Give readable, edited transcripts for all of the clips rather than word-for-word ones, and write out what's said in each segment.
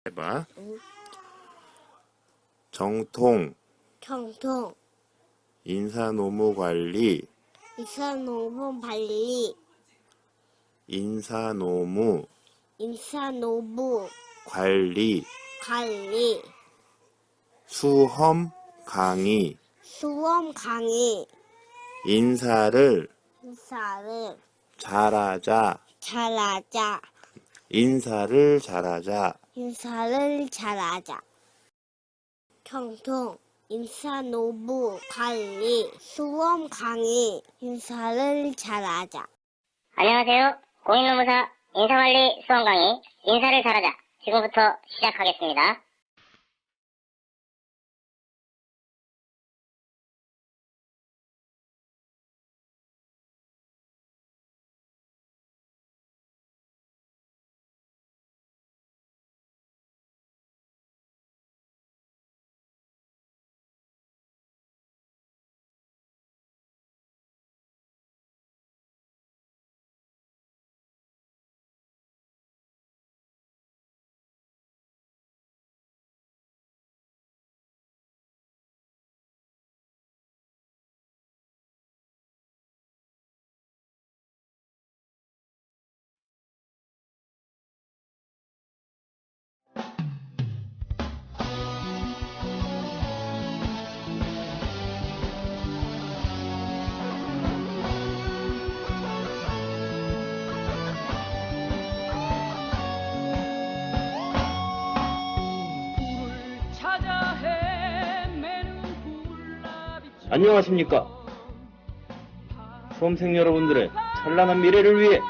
해봐. 응. 정통, 정통, 인사노무관리, 인사노무 관리, 인사노무 인사노무 관리, 관리, 수험 강의, 수험 강의, 인사를 인사를 잘하자, 잘하자, 인사를 잘하자. 인사를 잘하자. 정통, 인사노무 관리, 수험 강의, 인사를 잘하자. 안녕하세요. 공인노무사 인사관리 수험 강의 인사를 잘하자. 지금부터 시작하겠습니다. 안녕하십니까. 수험생 여러분들의 찬란한 미래를 위해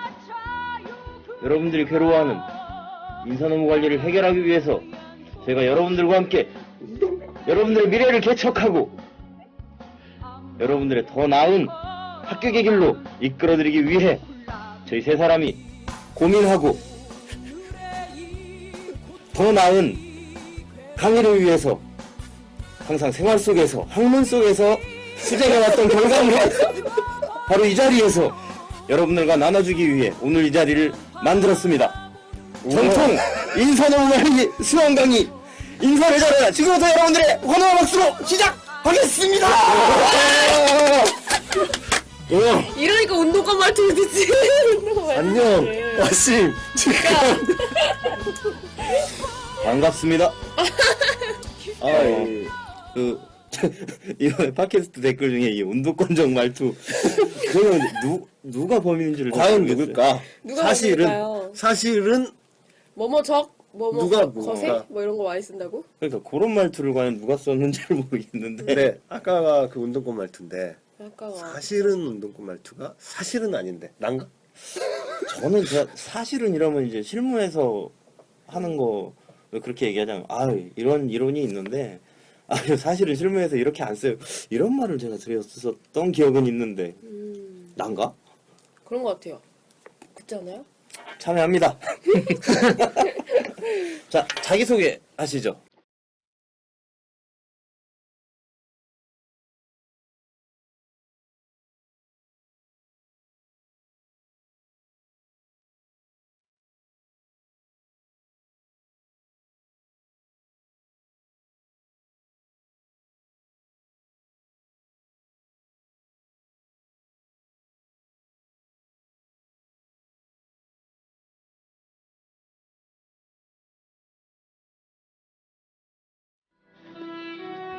여러분들이 괴로워하는 인사노무 관리를 해결하기 위해서 제가 여러분들과 함께 여러분들의 미래를 개척하고 여러분들의 더 나은 합격의 길로 이끌어드리기 위해 저희 세 사람이 고민하고 더 나은 강의를 위해서 항상 생활 속에서, 학문 속에서 수정해왔던 결과물을 바로 이 자리에서 여러분들과 나눠주기 위해 오늘 이 자리를 만들었습니다. 정통 인사노무 관리 수험 강의 인사를 잘하자. 지금부터 여러분들의 환호와 박수로 시작하겠습니다. 이러니까 운동권 말투 듣지. 안녕, 와심, 축하. 반갑습니다. 이번에 팟캐스트 댓글 중에 이 운동권적 말투 그러면 누가 범인인지를 과연 모르겠어요. 누굴까? 누가 사실은 누굴까요? 사실은 뭐뭐적 뭐뭐 누가 거세 누굴까? 뭐 이런 거 많이 쓴다고? 그러니까 그런 말투를 과연 누가 썼는지를 모르겠는데 네 아까가 그 운동권 말투인데 아까 사실은 운동권 말투가 사실은 아닌데 난가? 저는 사실은 이러면 이제 실무에서 하는 거 그렇게 얘기하자면 이런 이론이 있는데 사실은 실무에서 이렇게 안 써요. 이런 말을 제가 드렸었던 기억은 있는데 난가? 그런 거 같아요. 그렇지 않아요? 참여합니다. 자, 자기소개 하시죠.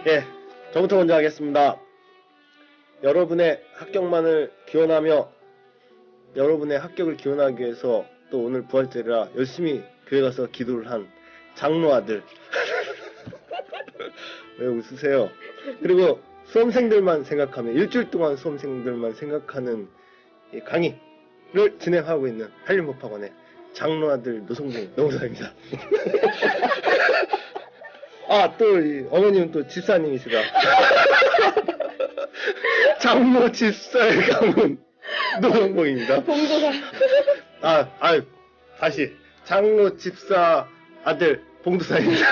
예, 저부터 먼저 하겠습니다. 여러분의 합격만을 기원하며 여러분의 합격을 기원하기 위해서 또 오늘 부활절이라 열심히 교회 가서 기도를 한 장로 아들. 왜 웃으세요? 그리고 수험생들만 생각하며 일주일 동안 수험생들만 생각하는 이 강의를 진행하고 있는 한림법학원의 장로 아들 노성봉 노무사입니다. 또 이 어머님은 또 집사님이시다. 장로 집사의 가문 노성봉입니다. 봉도사. 다시 장로 집사 아들 봉도사입니다.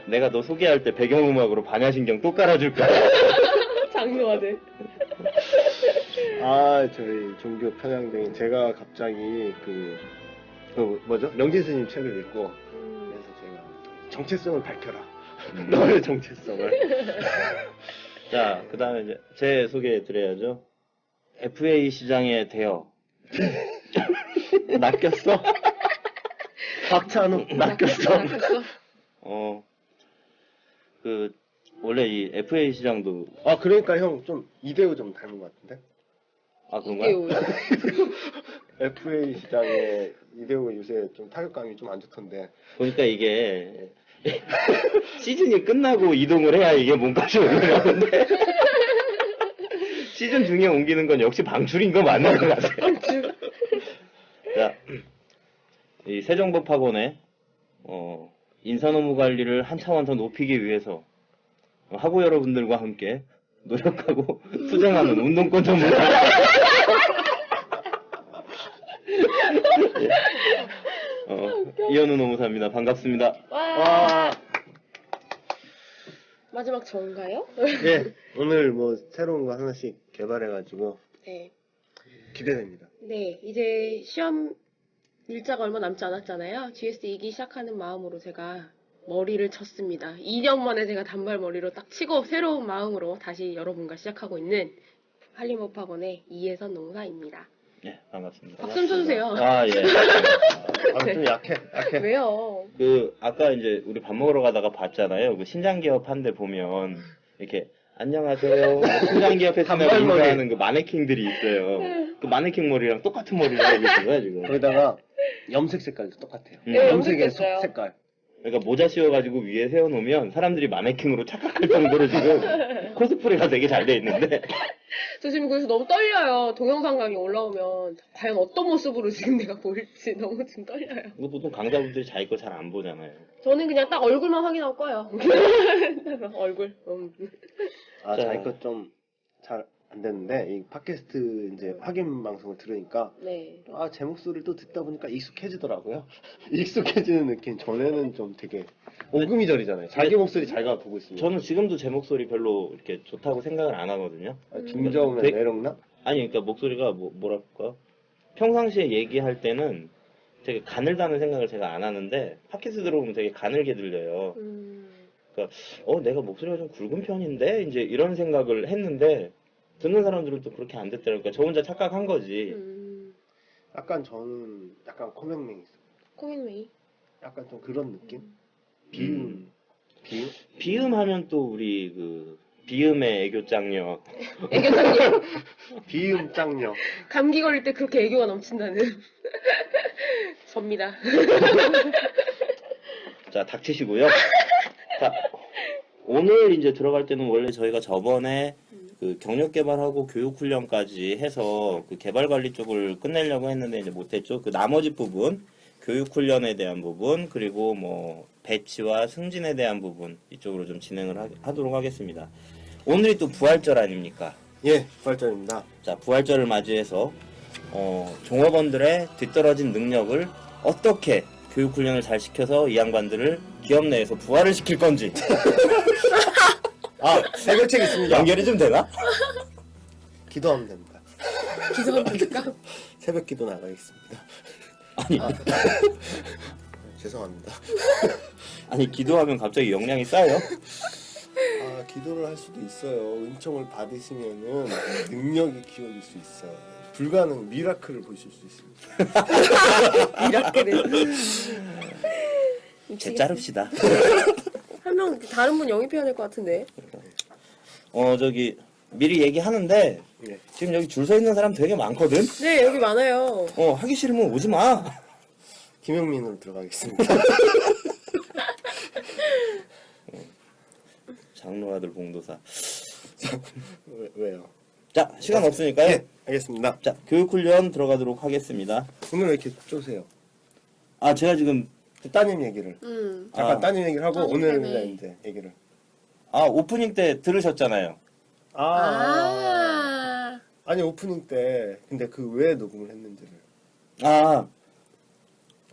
내가 너 소개할 때 배경음악으로 반야신경 또 깔아줄까? 장로아들. 저희 종교 편향적인 제가 갑자기 그 뭐죠? 명진 스님 책을 읽고 그래서 제가 정체성을 밝혀라. 너의 정체성을. 자, 그 다음에 이제 제 소개 드려야죠. FA 시장에 대여. 낚였어? 박찬욱 낚였어. 원래 이 FA 시장도, 아 그러니까 형 좀 이대호 좀 닮은 것 같은데? 아, 그런가요? FA 시장에 이대호 요새 좀 타격감이 좀 안 좋던데. 보니까 이게, 시즌이 끝나고 이동을 해야 이게 몸값이 올라가는데, 시즌 중에 옮기는 건 역시 방출인 거 맞는 것 같아요. 자, 이 세종법학원의, 인사노무 관리를 한 차원 더 높이기 위해서, 학우 여러분들과 함께 노력하고 투쟁하는 운동권 전문가. 이현우 노무사입니다. 반갑습니다. 와. 마지막 저인가요? 예, 오늘 뭐 새로운 거 하나씩 개발해가지고 네. 기대됩니다. 네, 이제 시험 일자가 얼마 남지 않았잖아요. GS 2기 시작하는 마음으로 제가 머리를 쳤습니다. 2년 만에 제가 단발머리로 딱 치고 새로운 마음으로 다시 여러분과 시작하고 있는 한림법학원의 이혜선 농사입니다. 네, 반갑습니다. 박수 좀 쳐주세요. 아, 예. 아, 좀 약해. 왜요? 아까 이제 우리 밥 먹으러 가다가 봤잖아요. 그 신장기업 한 데 보면, 이렇게, 안녕하세요. 신장기업에 단발머리. 인사하는 그 마네킹들이 있어요. 그 마네킹 머리랑 똑같은 머리를 하고 있는 거야, 지금. 거기다가 염색 색깔도 똑같아요. 네, 염색의 염색됐어요. 속 색깔. 그러니까 모자 씌워가지고 위에 세워놓으면 사람들이 마네킹으로 착각할 정도로 지금 코스프레가 되게 잘 돼 있는데. 저 지금 그래서 너무 떨려요. 동영상 강의 올라오면 과연 어떤 모습으로 지금 내가 보일지 너무 지금 떨려요. 이거 보통 강사분들이 자기 거 잘 안 보잖아요. 저는 그냥 딱 얼굴만 확인하고 꺼요. 얼굴. 아, 자. 자기 것 좀 잘 안 됐는데, 이 팟캐스트 이제 확인 방송을 들으니까, 네. 아, 제 목소리를 또 듣다 보니까 익숙해지더라고요. 익숙해지는 느낌. 전에는 좀 되게 오금이절이잖아요. 자기 목소리 자기가 보고 있습니다. 저는 지금도 제 목소리 별로 이렇게 좋다고 생각을 안 하거든요. 아, 중저음에 되게- 매력나? 아니, 그러니까 목소리가 뭐랄까. 평상시에 얘기할 때는 되게 가늘다는 생각을 제가 안 하는데, 팟캐스트 들어보면 되게 가늘게 들려요. 그러니까, 내가 목소리가 좀 굵은 편인데? 이제 이런 생각을 했는데, 듣는 사람들은 또 그렇게 안 듣더라고요. 그러니까 저 혼자 착각한 거지. 약간 저는 약간 코맹맹이 있어요. 코맹맹이. 약간 좀 그런 느낌? 비음. 비음? 비음하면 또 우리 비음의 애교장녀. 애교장님. 비음 짱녀. 감기 걸릴 때 그렇게 애교가 넘친다는. 접니다. 자, 닥치시고요. 자, 오늘 이제 들어갈 때는 원래 저희가 저번에 그 경력 개발하고 교육 훈련까지 해서 그 개발 관리 쪽을 끝내려고 했는데 이제 못했죠. 그 나머지 부분, 교육 훈련에 대한 부분, 그리고 뭐 배치와 승진에 대한 부분 이쪽으로 좀 진행을 하도록 하겠습니다. 오늘이 또 부활절 아닙니까? 예, 부활절입니다. 자, 부활절을 맞이해서 종업원들의 뒤떨어진 능력을 어떻게 교육 훈련을 잘 시켜서 이 양반들을 기업 내에서 부활을 시킬 건지. 아, 해결책 있습니다. 연결이 좀 되나? 기도하면 됩니다. 기도합니까? 새벽 기도 나가겠습니다. 아니, 죄송합니다. 아니 기도하면 갑자기 역량이 쌓여? 아, 기도를 할 수도 있어요. 은총을 받으시면은 능력이 키워질 수 있어요. 불가능 미라클을 보실 수 있습니다. 미라클을. 제 자릅시다. 한 명 다른 분 영입해야 될 것 같은데. 저기 미리 얘기하는데 예. 지금 여기 줄 서 있는 사람 되게 많거든? 네, 여기 많아요. 하기 싫으면 오지 마. 김영민으로 들어가겠습니다. 장로 아들 봉도사. 왜요? 자, 시간 없으니까요. 예, 알겠습니다. 자, 교육훈련 들어가도록 하겠습니다. 오늘 왜 이렇게 쪼세요? 아, 제가 지금 따님 얘기를. 잠깐 아. 따님 얘기를 하고 따님 오늘은 때문에. 이제 얘기를. 오프닝 때 들으셨잖아요. 아니 오프닝 때 근데 그 왜 녹음을 했는지를.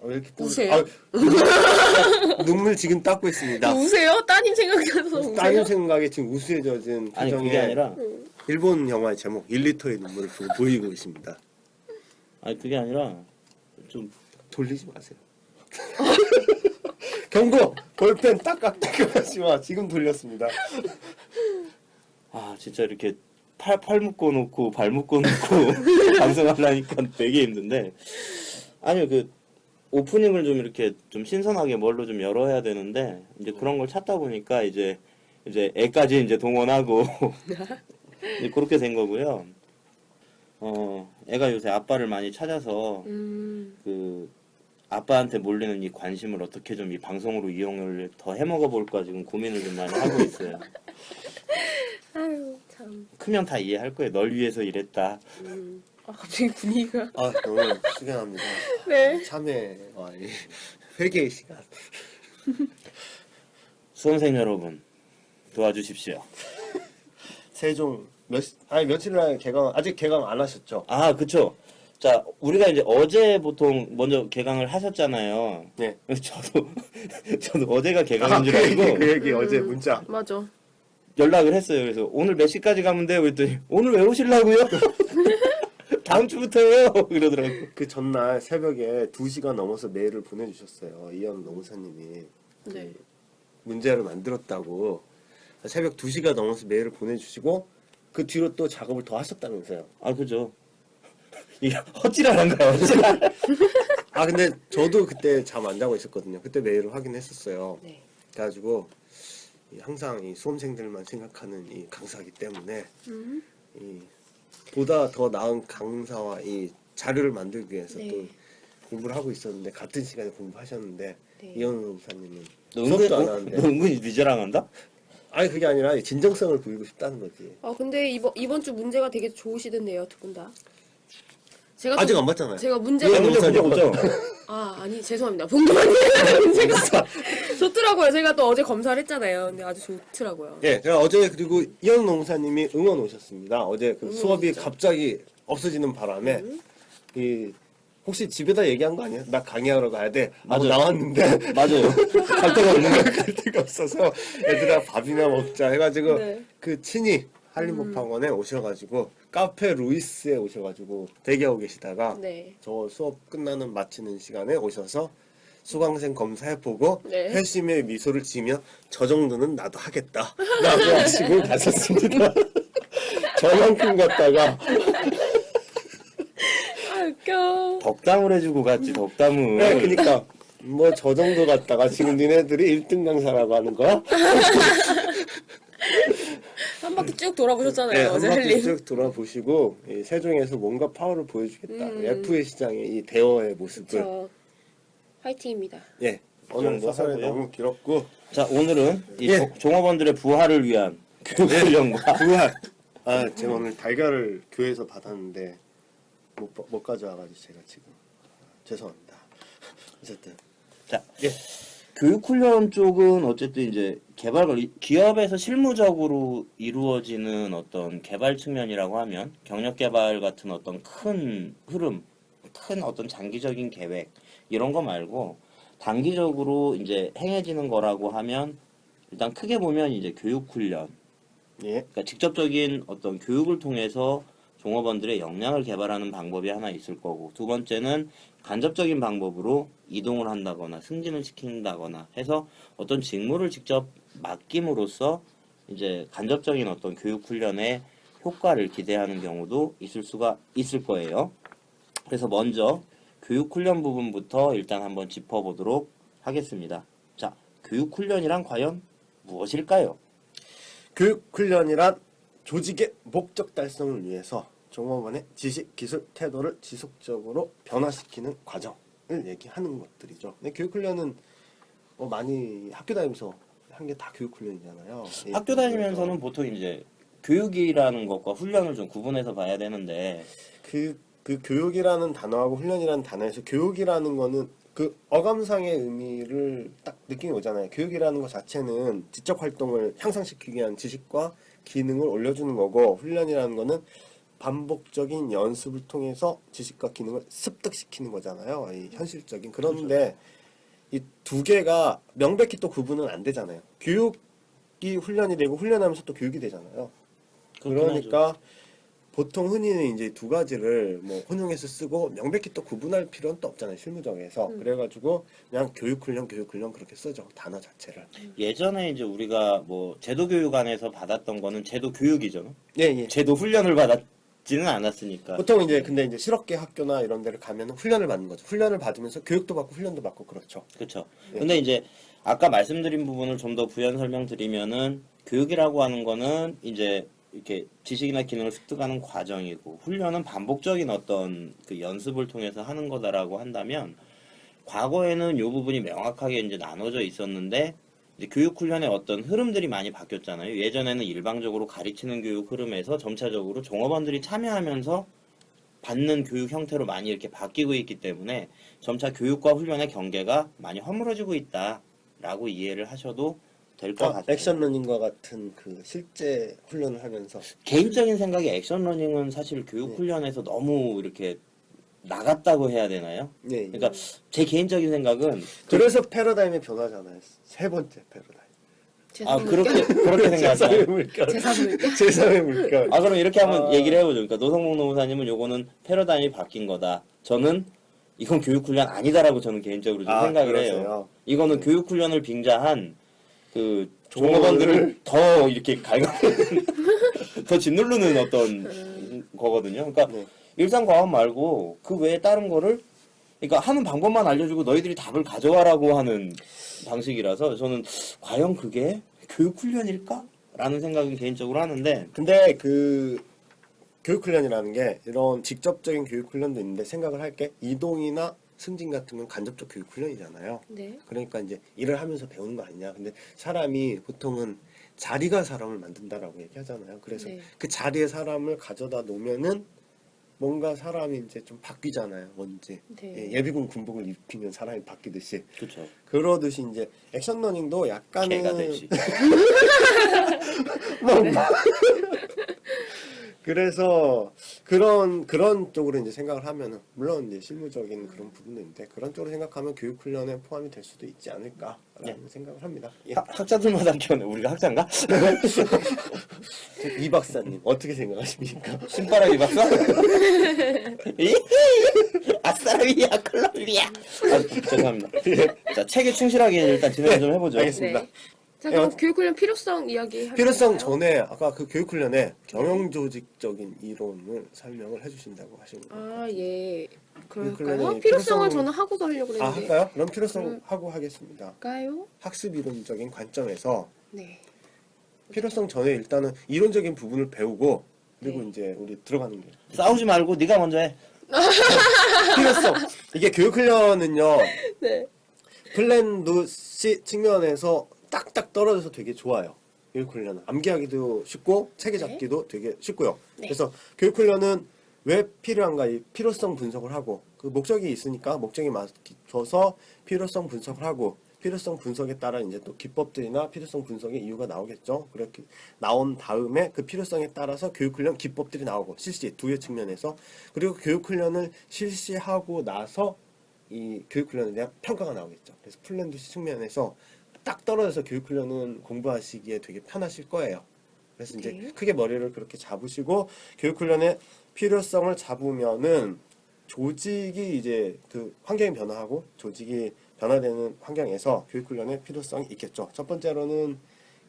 왜 이렇게 우세요? 눈물 지금 닦고 있습니다. 우세요? 따님 생각나서 우세요? 따님 생각에 지금 우수에 젖은 아니 표정에 그게 아니라 일본 영화의 제목 1리터의 눈물을 보이고 있습니다. 아니 그게 아니라 좀 돌리지 마세요. 경고! 볼펜 딱딱딱 하지 마. 지금 돌렸습니다. 아 진짜 이렇게 팔 묶어 놓고 발 묶어 놓고 방송하려니까 되게 힘든데 아니요 그 오프닝을 좀 이렇게 좀 신선하게 뭘로 좀 열어야 되는데 이제 그런 걸 찾다 보니까 이제 애까지 이제 동원하고 이제 그렇게 된 거고요. 애가 요새 아빠를 많이 찾아서 그 아빠한테 몰리는 이 관심을 어떻게 좀 이 방송으로 이용을 더 해먹어 볼까 지금 고민을 좀 많이 하고 있어요. 아유 참. 크면 다 이해할 거예요. 널 위해서 일했다. 아 갑자기 분위기가. 아, 너무 숙연합니다. 네. 참회와 이 회개의 시간. 수험생 여러분 도와주십시오. 세종 며칠 날 개강 아직 개강 안 하셨죠? 아 그쵸. 자 우리가 이제 어제 보통 먼저 개강을 하셨잖아요. 네. 저도 어제가 개강인 줄 알고 그 얘기 어제 문자. 맞아. 연락을 했어요. 그래서 오늘 몇 시까지 가면 돼요? 그랬더니 오늘 왜 오시려고요? 다음 주부터요. 이러더라고. 그 전날 새벽에 2시간 넘어서 메일을 보내주셨어요. 이현 노무사님이 네. 문제를 만들었다고 새벽 2시가 넘어서 메일을 보내주시고 그 뒤로 또 작업을 더 하셨다면서요. 아 그죠. 이게 헛질하는 거야. 헛질한. 아 근데 저도 그때 잠 안 자고 있었거든요. 그때 메일을 확인했었어요. 네. 그래가지고 항상 이 수험생들만 생각하는 이 강사이기 때문에 이 보다 더 나은 강사와 이 자료를 만들기 위해서 네. 또 공부를 하고 있었는데 같은 시간에 공부하셨는데 네. 이현우 목사님은 너 수업도 안 너 하는데 은근히 미저랑한다? 아니 그게 아니라 이 진정성을 보이고 싶다는 거지. 아 근데 이번 주 문제가 되게 좋으시던데요, 두 분 다. 제가 아직 좀- 안 봤잖아요. 제가 문제가 예, 문제 없죠. 아니 죄송합니다. 봉도만님 문제가 좋더라고요. 제가 또 어제 검사를 했잖아요. 근데 아주 좋더라고요. 예, 제가 어제 그리고 이현우 농사님이 응원 오셨습니다. 어제 그 수업이 갑자기 없어지는 바람에 이 혹시 집에다 얘기한 거 아니야? 나 강의하러 가야 돼. 하고 맞아요. 나왔는데 맞아요. 갈 데가 없는 거야. 갈 데가 없어서 애들아 밥이나 먹자 해가지고 네. 그 친히 한림법학원에 오셔가지고 카페 루이스에 오셔가지고 대기하고 계시다가 네. 저 수업 끝나는 마치는 시간에 오셔서 수강생 검사해보고 네. 회심의 미소를 지으며 저 정도는 나도 하겠다 라고 하시고 가셨습니다. 저만큼 갔다가 아 웃겨. 덕담을 해주고 갔지 덕담을. 네, 그니까 뭐 저 정도 갔다가 지금 니네들이 1등 강사라고 하는 거야? 한 바퀴 쭉 돌아보셨잖아요. 네, 어제 한 바퀴 할림. 쭉 돌아보시고 이 세종에서 뭔가 파워를 보여주겠다. FA 시장의 이 대어의 모습을. 저 화이팅입니다. 예, 오늘 정도 서설이 하고요. 너무 길었고 자 오늘은 이 예. 종업원들의 부활을 위한 교육훈련과 부활. 아, 제가 오늘 달걀을 교회에서 받았는데 못 가져와가지고 제가 지금 죄송합니다. 어쨌든 자 예. 교육훈련 쪽은 어쨌든 이제 기업에서 실무적으로 이루어지는 어떤 개발 측면이라고 하면 경력 개발 같은 어떤 큰 흐름, 큰 어떤 장기적인 계획 이런 거 말고 단기적으로 이제 행해지는 거라고 하면 일단 크게 보면 이제 교육훈련, 예. 그러니까 직접적인 어떤 교육을 통해서 종업원들의 역량을 개발하는 방법이 하나 있을 거고, 두 번째는 간접적인 방법으로 이동을 한다거나 승진을 시킨다거나 해서 어떤 직무를 직접 맡김으로써 이제 간접적인 어떤 교육 훈련의 효과를 기대하는 경우도 있을 수가 있을 거예요. 그래서 먼저 교육 훈련 부분부터 일단 한번 짚어보도록 하겠습니다. 자, 교육 훈련이란 과연 무엇일까요? 교육훈련이란 조직의 목적 달성을 위해서 종업원의 지식, 기술, 태도를 지속적으로 변화시키는 과정을 얘기하는 것들이죠. 근데 교육훈련은 많이 학교 다니면서 한 게 다 교육훈련이잖아요. 학교 다니면서는 보통 이제 교육이라는 것과 훈련을 좀 구분해서 봐야 되는데, 그 교육이라는 단어하고 훈련이라는 단어에서 교육이라는 거는 그 어감상의 의미를 딱 느낌이 오잖아요. 교육이라는 것 자체는 지적 활동을 향상시키기 위한 지식과 기능을 올려주는 거고, 훈련이라는 거는 반복적인 연습을 통해서 지식과 기능을 습득시키는 거잖아요. 이 현실적인. 그런데 이 두 개가 명백히 또 구분은 안 되잖아요. 교육이 훈련이 되고 훈련하면서 또 교육이 되잖아요. 그러니까 보통 흔히는 이제 두 가지를 뭐 혼용해서 쓰고 명백히 또 구분할 필요는 또 없잖아요, 실무적에서. 그래가지고 그냥 교육훈련 그렇게 쓰죠, 단어 자체를. 예전에 이제 우리가 뭐 제도 교육 안에서 받았던 거는 제도 교육이죠. 예, 예. 제도 훈련을 받았지는 않았으니까. 보통 이제 근데 이제 실업계 학교나 이런 데를 가면 훈련을 받는 거죠. 훈련을 받으면서 교육도 받고 훈련도 받고 그렇죠. 그렇죠. 예. 근데 이제 아까 말씀드린 부분을 좀 더 부연 설명드리면은 교육이라고 하는 거는 이제 이렇게 지식이나 기능을 습득하는 과정이고 훈련은 반복적인 어떤 그 연습을 통해서 하는 거다라고 한다면 과거에는 이 부분이 명확하게 이제 나눠져 있었는데 이제 교육 훈련의 어떤 흐름들이 많이 바뀌었잖아요. 예전에는 일방적으로 가르치는 교육 흐름에서 점차적으로 종업원들이 참여하면서 받는 교육 형태로 많이 이렇게 바뀌고 있기 때문에 점차 교육과 훈련의 경계가 많이 허물어지고 있다라고 이해를 하셔도 될 것 같아요. 액션 러닝과 같은 그 실제 훈련을 하면서 개인적인 생각에 액션 러닝은 사실 교육 훈련에서 너무 이렇게 나갔다고 해야 되나요? 예, 예. 그러니까 제 개인적인 생각은 그래서 패러다임의 변화잖아요. 세 번째 패러다임. 아 그렇게 생각하세요. 물결. 제3의 물결. 제3의 물결. 아 그럼 이렇게 한번 얘기를 해보죠. 그러니까 노성목 노무사님은 요거는 패러다임이 바뀐 거다. 저는 이건 교육 훈련 아니다라고 저는 개인적으로 좀 생각을 해요. 그러세요? 이거는 교육 훈련을 빙자한 그 종업원들을 더 이렇게 더 짓누르는 어떤 거거든요. 그러니까 네. 일상 과학 말고 그 외에 다른 거를 그러니까 하는 방법만 알려주고 너희들이 답을 가져와라고 하는 방식이라서 저는 과연 그게 교육 훈련일까? 라는 생각은 개인적으로 하는데 근데 그 교육훈련이라는 게 이런 직접적인 교육훈련도 있는데 생각을 할게 이동이나 승진 같은 건 간접적 교육훈련이잖아요. 네. 그러니까 이제 일을 하면서 배우는 거 아니냐. 근데 사람이 보통은 자리가 사람을 만든다라고 얘기하잖아요. 그래서 네. 그 자리에 사람을 가져다 놓으면은 뭔가 사람이 이제 좀 바뀌잖아요. 뭔지. 네. 예비군 군복을 입히면 사람이 바뀌듯이. 그렇죠. 그러듯이 이제 액션 러닝도 약간은 개가 될시. 그래서 그런 쪽으로 이제 생각을 하면은 물론 이제 실무적인 그런 부분도 있는데 그런 쪽으로 생각하면 교육 훈련에 포함이 될 수도 있지 않을까라는 생각을 합니다. 예. 학자들마다 키우네. 우리가 학자인가? 이 박사님 어떻게 생각하십니까? 신바라기 박사? 아싸라비야 콜롬비아. 아, 죄송합니다. 자 책에 충실하게 일단 진행을 좀 해보죠. 알겠습니다. 네. 자, 그럼 교육훈련 필요성 이야기 필요성 전에 아까 그 교육 훈련에 경영조직적인 이론을 설명을 해주신다고 하신 거예요. 아, 예. 그럴까요? 교육훈련의 필요성을 필요성은- 저는 하고도 하려고 아 그랬는데. 할까요? 그럼 필요성 하고 하겠습니다. 할까요? 학습 이론적인 관점에서 네. 필요성 전에 일단은 이론적인 부분을 배우고 그리고 네. 이제 우리 들어가는 게 싸우지 말고 네가 먼저 해. 필요성. 이게 교육훈련은요 네. 플랜도 C 측면에서 딱딱 떨어져서 되게 좋아요. 교육훈련은 암기하기도 쉽고 체계 잡기도 되게 쉽고요. 네. 그래서 교육훈련은 왜 필요한가 이 필요성 분석을 하고 그 목적이 있으니까 목적에 맞춰서 필요성 분석을 하고 필요성 분석에 따라 이제 또 기법들이나 필요성 분석의 이유가 나오겠죠. 그렇게 나온 다음에 그 필요성에 따라서 교육훈련 기법들이 나오고 실시 두 개 측면에서 그리고 교육훈련을 실시하고 나서 이 교육훈련에 대한 평가가 나오겠죠. 그래서 플랜도시 측면에서 딱 떨어져서 교육훈련은 공부하시기에 되게 편하실 거예요. 그래서 이제 네. 크게 머리를 그렇게 잡으시고 교육훈련의 필요성을 잡으면은 조직이 이제 그 환경이 변화하고 조직이 변화되는 환경에서 교육훈련의 필요성이 있겠죠. 첫 번째로는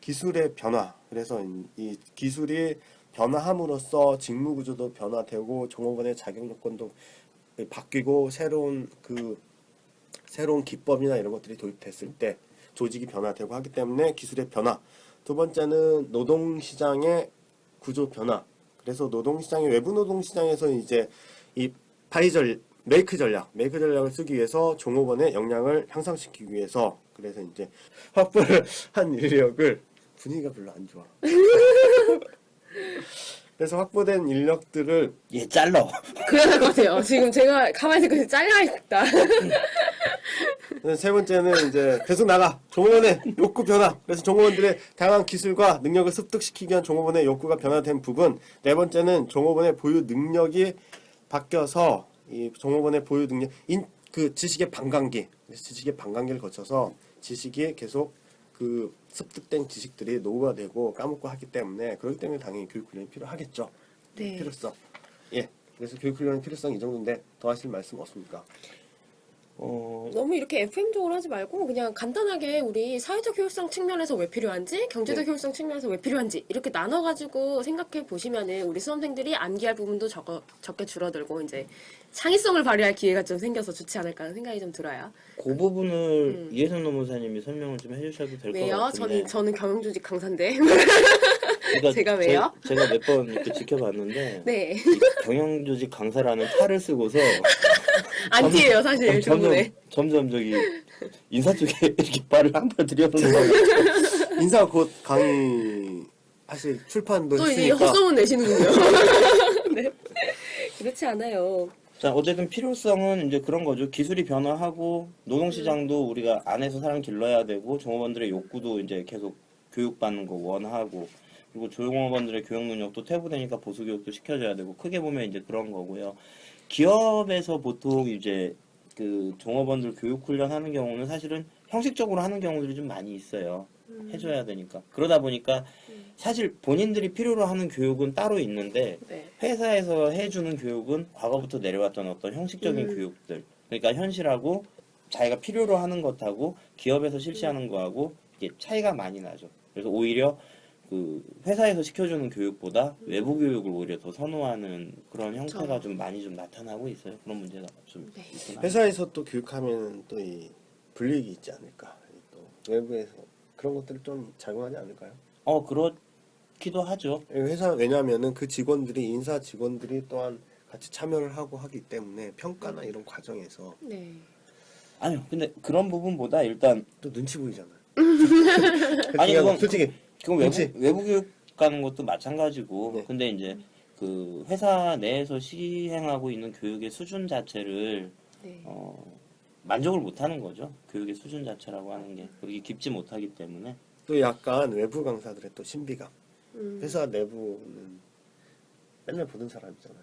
기술의 변화. 그래서 이 기술이 변화함으로써 직무구조도 변화되고 종업원의 자격 요건도 바뀌고 새로운 기법이나 이런 것들이 도입됐을 때 조직이 변화되고 하기 때문에 기술의 변화. 두 번째는 노동시장의 구조 변화. 그래서 노동시장의 외부 노동시장에서 이제 이 메이크 전략을 쓰기 위해서 종업원의 역량을 향상시키기 위해서 그래서 이제 확보를 한 인력을 분위기가 별로 안 좋아. 그래서 확보된 인력들을 얘 잘라. 그래야 될 것 같아요. 지금 제가 가만히 있고 잘려야겠다. 세 번째는 이제 계속 나가 종업원의 욕구 변화. 그래서 종업원들의 다양한 기술과 능력을 습득시키기 위한 종업원의 욕구가 변화된 부분. 네 번째는 종업원의 보유 능력이 바뀌어서 이 종업원의 보유 능력, 그 지식의 반감기를 거쳐서 지식이 계속 그 습득된 지식들이 노후화되고 까먹고 하기 때문에 그렇기 때문에 당연히 교육훈련이 필요하겠죠. 네. 필요성. 예. 그래서 교육훈련의 필요성 이 정도인데 더 하실 말씀 없습니까? 너무 이렇게 FM적으로 하지 말고 그냥 간단하게 우리 사회적 효율성 측면에서 왜 필요한지 경제적 네. 효율성 측면에서 왜 필요한지 이렇게 나눠가지고 생각해 보시면은 우리 수험생들이 암기할 부분도 적게 줄어들고 이제 창의성을 발휘할 기회가 좀 생겨서 좋지 않을까 하는 생각이 좀 들어요. 그 부분을 이혜선 노무사님이 설명을 좀 해주셔도 될 것 왜요? 같은데. 저는 경영조직 강사인데. 그러니까 제가 왜요? 제가 몇 번 이렇게 지켜봤는데 네. 경영조직 강사라는 탈을 쓰고서 안티예요 사실 저번에. 점점 저기 인사 쪽에 이렇게 발을 한 발 들여놓는 거. 인사 곧 강의 하실 출판도 또 이제 했으니까 헛소문 내시는군요. 네. 그렇지 않아요. 자, 어쨌든 필요성은 이제 그런 거죠. 기술이 변화하고 노동시장도 우리가 안에서 사람 길러야 되고 종업원들의 욕구도 이제 계속 교육받는 거 원하고 그리고 조용업원들의 교육 능력도 퇴보되니까 보수 교육도 시켜줘야 되고 크게 보면 이제 그런 거고요. 기업에서 보통 이제 그 종업원들 교육 훈련하는 경우는 사실은 형식적으로 하는 경우들이 좀 많이 있어요. 해줘야 되니까. 그러다 보니까 사실 본인들이 필요로 하는 교육은 따로 있는데 네. 회사에서 해주는 교육은 과거부터 내려왔던 어떤 형식적인 교육들. 그러니까 현실하고 자기가 필요로 하는 것하고 기업에서 실시하는 거하고 이게 차이가 많이 나죠. 그래서 오히려 그 회사에서 시켜주는 교육보다 외부 교육을 오히려 더 선호하는 그런 형태가 좀 많이 좀 나타나고 있어요. 그런 문제가 좀 네. 있긴 합니다. 회사에서 또 교육하면 또 이 불이익이 있지 않을까. 또 외부에서 그런 것들을 좀 작용하지 않을까요? 그렇기도 하죠. 회사 왜냐하면은 그 직원들이 인사 직원들이 또한 같이 참여를 하고 하기 때문에 평가나 이런 과정에서 네. 아니요. 근데 그런 부분보다 일단 또 눈치 보이잖아요. 아니, 그건 솔직히 그건 그치? 외부 교육 가는 것도 마찬가지고 네. 근데 이제 그 회사 내에서 시행하고 있는 교육의 수준 자체를 네. 만족을 못하는 거죠. 교육의 수준 자체라고 하는 게 그렇게 깊지 못하기 때문에 또 약간 외부 강사들의 또 신비감. 음. 회사 내부는 맨날 보던 사람이잖아요.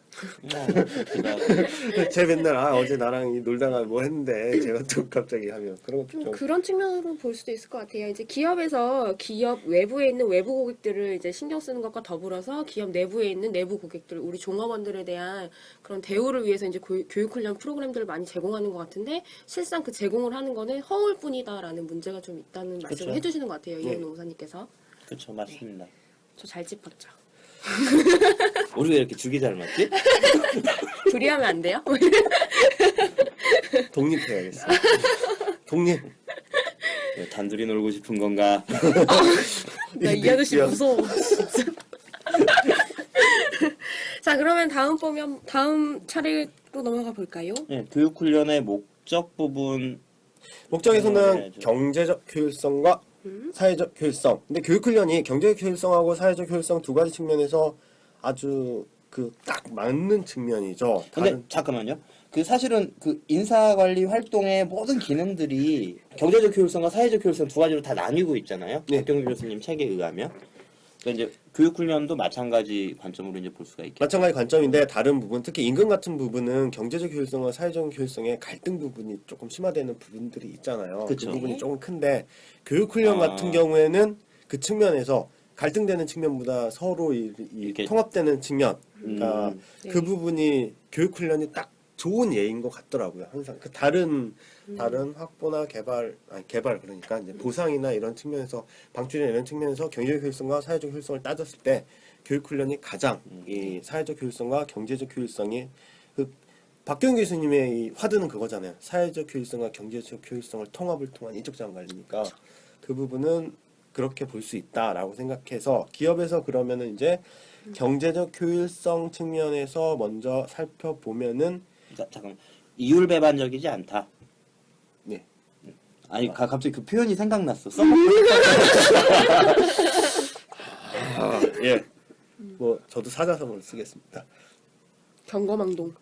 그다음 제 맨날 어제 나랑 놀다가 뭐 했는데 제가 또 갑자기 하면 그런 것도 좀 그런 측면으로 볼 수도 있을 것 같아요. 이제 기업에서 기업 외부에 있는 외부 고객들을 이제 신경 쓰는 것과 더불어서 기업 내부에 있는 내부 고객들, 우리 종업원들에 대한 그런 대우를 위해서 이제 교육 훈련 프로그램들을 많이 제공하는 것 같은데 실상 그 제공을 하는 거는 허울뿐이다라는 문제가 좀 있다는 말씀을 그쵸. 해주시는 것 같아요. 네. 이현 노무사님께서. 그렇죠. 맞습니다. 저 잘 짚었죠. 우리 왜 이렇게 죽이 잘 맞지? 둘이 하면 안 돼요? 독립해야겠어. 독립. 왜 단둘이 놀고 싶은 건가? 나 이 아저씨 무서워. 진짜. 자, 그러면 다음 차례로 넘어가 볼까요? 네, 교육 훈련의 목적 부분 목적에서는 해야죠. 경제적 효율성과 사회적 효율성. 근데 교육 훈련이 경제적 효율성하고 사회적 효율성 두 가지 측면에서 아주 그 딱 맞는 측면이죠. 근데 잠깐만요. 그 사실은 그 인사관리 활동의 모든 기능들이 경제적 효율성과 사회적 효율성 두 가지로 다 나뉘고 있잖아요. 네. 박경규 교수님 책에 의하면. 그러니까 이제 교육훈련도 마찬가지 관점으로 이제 볼 수가 있겠죠. 마찬가지 관점인데 다른 부분, 특히 임금 같은 부분은 경제적 효율성과 사회적 효율성의 갈등 부분이 조금 심화되는 부분들이 있잖아요. 그쵸. 그 부분이 조금 큰데 교육 훈련 같은 경우에는 그 측면에서 갈등되는 측면보다 서로 이렇게 통합되는 측면, 그러니까 네. 그 부분이 교육 훈련이 딱 좋은 예인 것 같더라고요. 항상 그 다른 확보나 개발 그러니까 이제 보상이나 이런 측면에서 방출이나 이런 측면에서 경제적 효율성과 사회적 효율성을 따졌을 때 교육 훈련이 가장 이 사회적 효율성과 경제적 효율성이 그 박경 교수님의 이 화두는 그거잖아요. 사회적 효율성과 경제적 효율성을 통합을 통한 인적 자원 관리니까 그 부분은 그렇게 볼 수 있다라고 생각해서 기업에서 그러면은 이제 경제적 효율성 측면에서 먼저 살펴보면은 잠깐 이율배반적이지 않다. 네. 아니 갑자기 그 표현이 생각났어. 예. 뭐 저도 사자성어를 쓰겠습니다. 경거망동.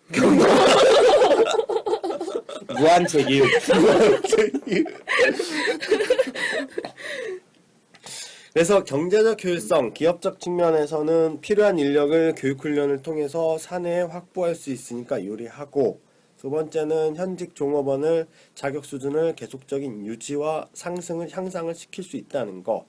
무한 책임. 그래서 경제적 효율성, 기업적 측면에서는 필요한 인력을 교육훈련을 통해서 사내에 확보할 수 있으니까 유리하고, 두 번째는 현직 종업원을 자격 수준을 계속적인 유지와 향상을 시킬 수 있다는 것.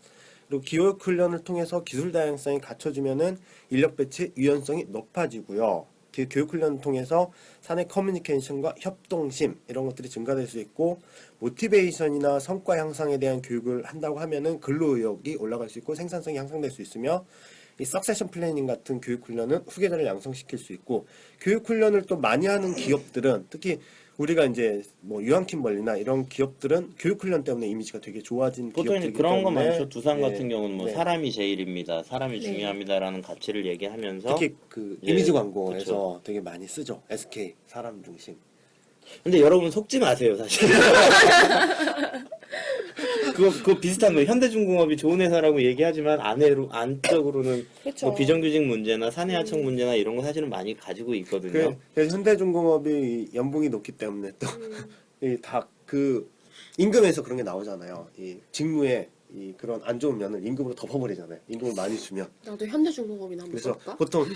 그리고 교육 훈련을 통해서 기술 다양성이 갖춰지면은 인력 배치 유연성이 높아지고요. 교육 훈련을 통해서 사내 커뮤니케이션과 협동심 이런 것들이 증가될 수 있고, 모티베이션이나 성과 향상에 대한 교육을 한다고 하면은 근로 의욕이 올라갈 수 있고 생산성이 향상될 수 있으며, 이 석세션 플래닝 같은 교육 훈련은 후계자를 양성시킬 수 있고, 교육 훈련을 또 많이 하는 기업들은 특히 우리가 이제 뭐 유한킴벌리나 이런 기업들은 교육 훈련 때문에 이미지가 되게 좋아진 보통 기업들이기 그런 거 때문에 많죠. 두산 네, 같은 경우는 뭐 네. 사람이 제일입니다. 사람이 네. 중요합니다라는 가치를 얘기하면서 특히 그 예, 이미지 광고에서 그쵸. 되게 많이 쓰죠. SK 사람 중심. 근데 여러분 속지 마세요, 사실. 그거 비슷한 거예요. 현대중공업이 좋은 회사라고 얘기하지만 안쪽으로는 그쵸. 뭐 비정규직 문제나 사내하청 문제나 이런 거 사실은 많이 가지고 있거든요. 그래서 현대중공업이 연봉이 높기 때문에 또 다 그 임금에서 그런 게 나오잖아요. 이 직무에 이 그런 안 좋은 면을 임금으로 덮어버리잖아요. 임금을 많이 주면. 나도 현대중공업이나 한번 그래서 써볼까? 보통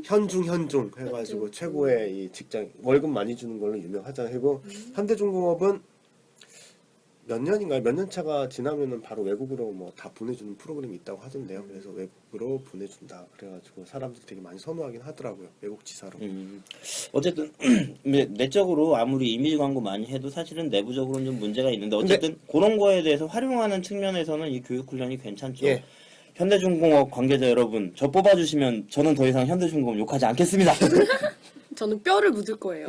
현중 해가지고 최고의 이 직장 월급 많이 주는 걸로 유명하잖아요. 그리고 현대중공업은 몇 년인가요? 몇 년 차가 지나면은 바로 외국으로 뭐 다 보내주는 프로그램이 있다고 하던데요. 그래서 외국으로 보내준다. 그래가지고 사람들이 되게 많이 선호하긴 하더라고요. 외국 지사로. 어쨌든 내적으로 아무리 이미지 광고 많이 해도 사실은 내부적으로는 좀 문제가 있는데 어쨌든 그런 거에 대해서 활용하는 측면에서는 이 교육 훈련이 괜찮죠. 예. 현대중공업 관계자 여러분, 저 뽑아주시면 저는 더 이상 현대중공업 욕하지 않겠습니다. 저는 뼈를 묻을 거예요.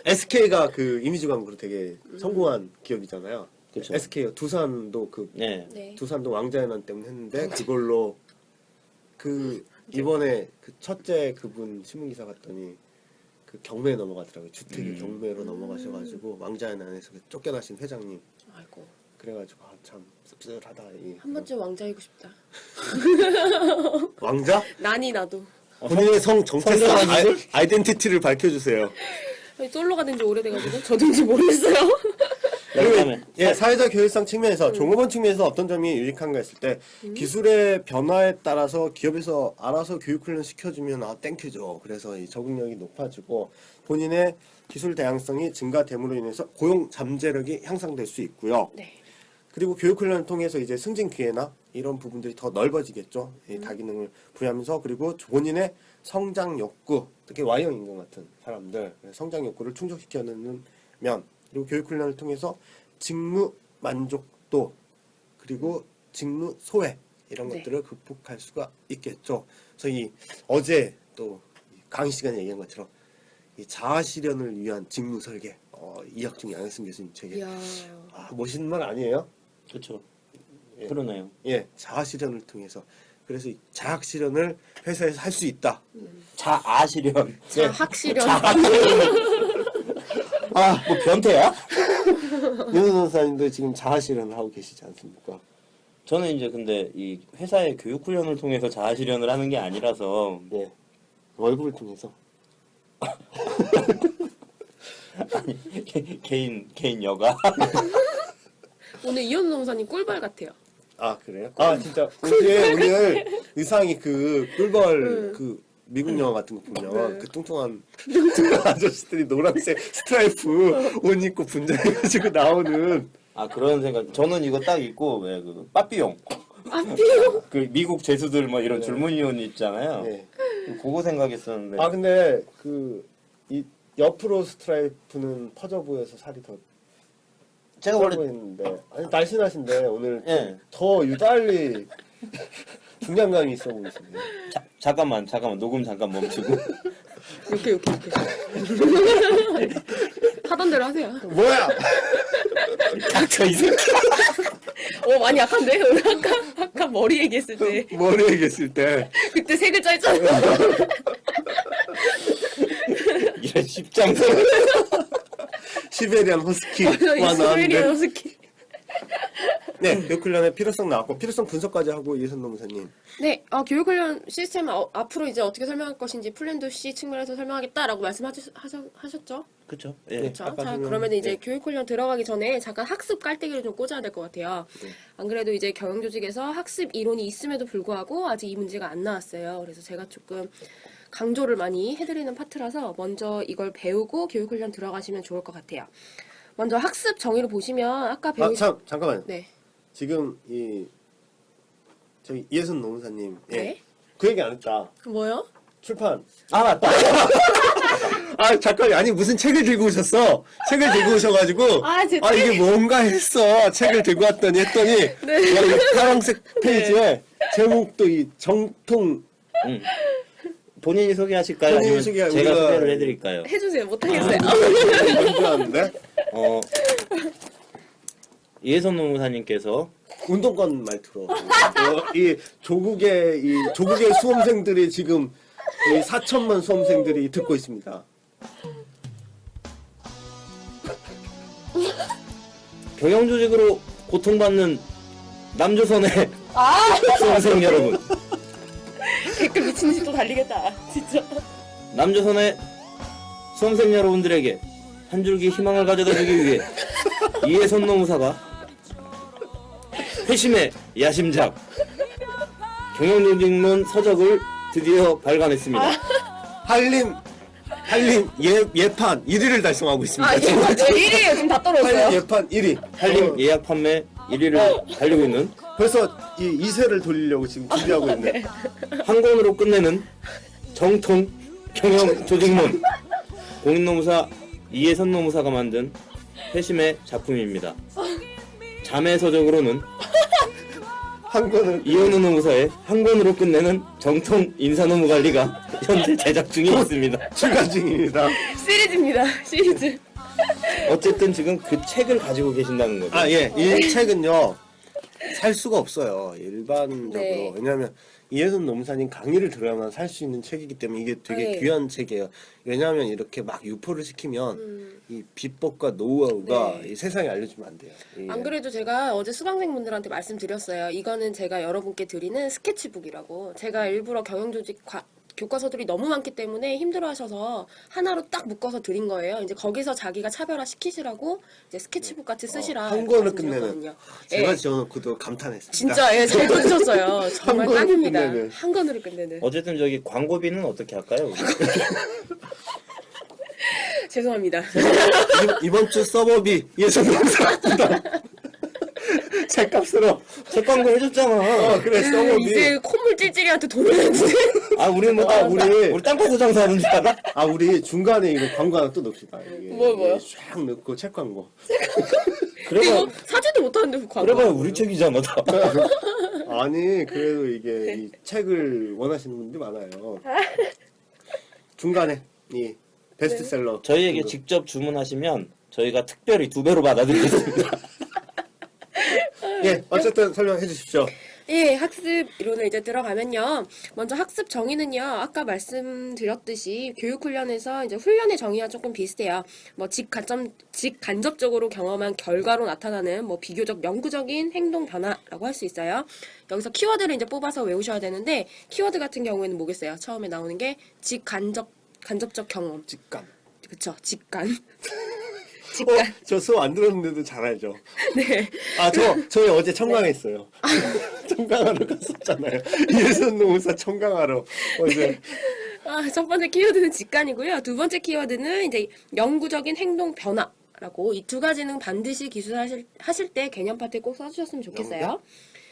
SK가 그 이미지 광고로 되게 성공한 기업이잖아요. 그쵸. SK 두산도 그 네. 네. 두산도 왕자의 난 때문에 했는데 그걸로 그 이번에 그 첫째 그분 신문기사 갔더니 그 경매에 넘어가더라고요. 주택이 경매로 넘어가셔가지고 왕자의 난에서 쫓겨나신 회장님. 아이고. 그래가지고 아, 참 씁쓸하다. 한 번쯤 왕자이고 싶다. 왕자? 난이 나도. 본인의 정체성 성장한 이들? 아이덴티티를 밝혀주세요. 아니, 솔로가 된 지 오래돼가지고 저도인지 모르겠어요. 그다음에 예, 사회적 교육상 측면에서 종업원 측면에서 어떤 점이 유익한가 했을 때 기술의 변화에 따라서 기업에서 알아서 교육 훈련 시켜주면 아 땡큐죠. 그래서 이 적응력이 높아지고 본인의 기술 다양성이 증가됨으로 인해서 고용 잠재력이 향상될 수 있고요. 네. 그리고 교육 훈련을 통해서 이제 승진 기회나 이런 부분들이 더 넓어지겠죠. 이 다기능을 부여하면서 그리고 본인의 성장 욕구, 특히 Y형 인간 같은 사람들 성장 욕구를 충족시켜내는 면, 그리고 교육 훈련을 통해서 직무 만족도 그리고 직무 소외 이런 네. 것들을 극복할 수가 있겠죠. 그래서 이 어제 또 강의 시간에 얘기한 것처럼 이 자아 실현을 위한 직무 설계, 이학중 양혜승 교수님 책에 이야. 멋있는 말 아니에요? 그렇죠. 예. 그러네요. 예, 자아 실현을 통해서 그래서 이 자학 실현을 회사에서 할 수 있다. 자아 실현. 자학 실현. 아, 뭐 변태야? 윤호 선사님도 지금 자아 실현을 하고 계시지 않습니까? 저는 이제 근데 이 회사의 교육 훈련을 통해서 자아 실현을 하는 게 아니라서 예, 월급을 통해서. 아니, 개인 여가. 오늘 이현우 농사님 꿀벌 같아요. 아 그래요? 아 진짜 오늘 의상이 그 꿀벌 그 미국 영화 같은 거 보면 그 뚱뚱한 아저씨들이 노란색 스트라이프 옷 입고 분장해가지고 나오는. 아 그런 생각. 저는 이거 딱 입고 왜 그 빠삐용. 빠삐용. 그 미국 죄수들 뭐 이런 네. 줄무늬 옷 있잖아요. 예. 그거 생각했었는데. 아 근데 그 이 옆으로 스트라이프는 퍼져 보여서 살이 더 제가 쪄 원래 보이는데 아니 날씬하신데 오늘 예. 더 유달리 중량감이 있어 보이시네요. 잠깐만 녹음 잠깐 멈추고. 이렇게. 하던 대로 하세요. 뭐야? 닥쳐 이 새끼. 많이 약한데? 오늘 아까 머리 얘기했을 때. 머리 얘기했을 때 그때 세 글자 했잖아. 이런 십장서. 시베리안 허스키와 이스라엘이랑 나왔는데 스키. 네, 교육훈련의 필요성 나왔고 필요성 분석까지 하고 이선 노무사님. 네, 교육훈련 시스템 앞으로 이제 어떻게 설명할 것인지 플랜도 C 측면에서 설명하겠다라고 말씀하셨죠? 그렇죠. 예. 그렇죠. 아까 자, 설명- 그러면 이제 네. 교육훈련 들어가기 전에 잠깐 학습 깔때기를 좀 꽂아야 될 것 같아요. 네. 안 그래도 이제 경영조직에서 학습 이론이 있음에도 불구하고 아직 이 문제가 안 나왔어요. 그래서 제가 조금 강조를 많이 해드리는 파트라서 먼저 이걸 배우고 교육훈련 들어가시면 좋을 것 같아요. 먼저 학습 정의를 보시면 아까 아, 배우신 잠깐만요. 네, 지금 이 저기 이혜선 노무사님. 예. 네? 그 얘기 안 했다. 뭐요? 출판. 아, 맞다. 아, 잠깐만. 아니, 무슨 책을 들고 오셨어? 책을 들고 오셔가지고. 아, 제 이게 뭔가 했어. 책을 들고 왔더니 했더니. 네. 와, 이 파란색 페이지에 제목도 이 정통. 본인이 소개하실까요? 본인이 아니면 소개하- 제가 우리가- 소개를 해드릴까요? 해주세요. 못하겠어요. 뭔줄 아는데? 이혜선 노무사님께서 운동권 말투로. 이 조국의 수험생들이 지금 이 4천만 수험생들이 듣고 있습니다. 경영조직으로 고통받는 남조선의 수험생 여러분, 댓글 미친 듯이 또 달리겠다. 진짜. 남조선의 수험생 여러분들에게 한 줄기 희망을 가져다주기 위해 이혜선 노무사가 회심의 야심작 경영조직론 서적을 드디어 발간했습니다. 한림 예판 1위를 달성하고 있습니다. 아, 지금 1위에요. 지금 다 한림 떨어졌어요. 예판 1위. 한림 예약 판매 1위를 달리고 있는 벌써 이 2세를 돌리려고 지금 준비하고 있네. 한 권으로 끝내는 정통 경영조직론 공인노무사 이혜선 노무사가 만든 회심의 작품입니다. 자매 서적으로는 한 권을 이현우 노무사의 한 권으로 끝내는 정통 인사노무 관리가 현재 제작 중에 있습니다. 출간 중입니다. 시리즈입니다. 시리즈. 어쨌든 지금 그 책을 가지고 계신다는 거죠. 아, 예. 이 책은요. 살 수가 없어요. 일반적으로. 네. 왜냐하면 이혜선 노무사님 강의를 들어야만 살 수 있는 책이기 때문에 이게 되게 네. 귀한 책이에요. 왜냐하면 이렇게 막 유포를 시키면 이 비법과 노하우가 네. 이 세상에 알려주면 안 돼요. 예. 안 그래도 제가 어제 수강생분들한테 말씀드렸어요. 이거는 제가 여러분께 드리는 스케치북이라고. 제가 일부러 경영조직 교과서들이 너무 많기 때문에 힘들어하셔서 하나로 딱 묶어서 드린 거예요. 이제 거기서 자기가 차별화 시키시라고 이제 스케치북 같이 쓰시라. 한 이렇게 권을 말씀드렸거든요. 끝내는. 제가 예. 지어놓고도 감탄했습니다. 진짜 예, 잘 써주셨어요. 정말 권을 짱입니다. 끝내는. 한 권으로 끝내는. 어쨌든 저기 광고비는 어떻게 할까요? 죄송합니다. 이번 주 서버비 이혜선 노무사 책값으로 책 광고 해줬잖아. 그래 서버비. 이제 콧물 찔찔이한테 돈을 냈는데. 아 우리는 뭐 우리 땅파서 장사하는 줄 알아? 우리 중간에 이거 광고 하나 또 넣읍시다. 이게 뭐요? 쫙 넣고 책 광고. 그래봐 이거 사지도 못하는데 그 광고. 그래봐야 우리 책이잖아 다. 아니 그래도 이게 네. 이 책을 원하시는 분들이 많아요. 중간에 이 베스트셀러. 저희에게 등급. 직접 주문하시면 저희가 특별히 2배로 받아드리겠습니다. 예, 어쨌든 설명해 주십시오. 예, 학습 이론을 이제 들어가면요. 먼저 학습 정의는요. 아까 말씀드렸듯이 교육훈련에서 이제 훈련의 정의와 조금 비슷해요. 뭐 직간접적으로 경험한 결과로 나타나는 뭐 비교적 영구적인 행동 변화라고 할 수 있어요. 여기서 키워드를 이제 뽑아서 외우셔야 되는데 키워드 같은 경우에는 뭐겠어요? 처음에 나오는 게 간접적 경험. 직감. 그쵸, 직간. 직간. 저 수업 안 들었는데도 잘 알죠. 네. 저희 어제 청강했어요. 청강하러 갔었잖아요. 이혜선 노무사 청강하러 어제. 첫 번째 키워드는 직관이고요. 두 번째 키워드는 이제 영구적인 행동 변화라고 이 두 가지는 반드시 기술하실 때 개념 파트에 꼭 써주셨으면 좋겠어요. 영변?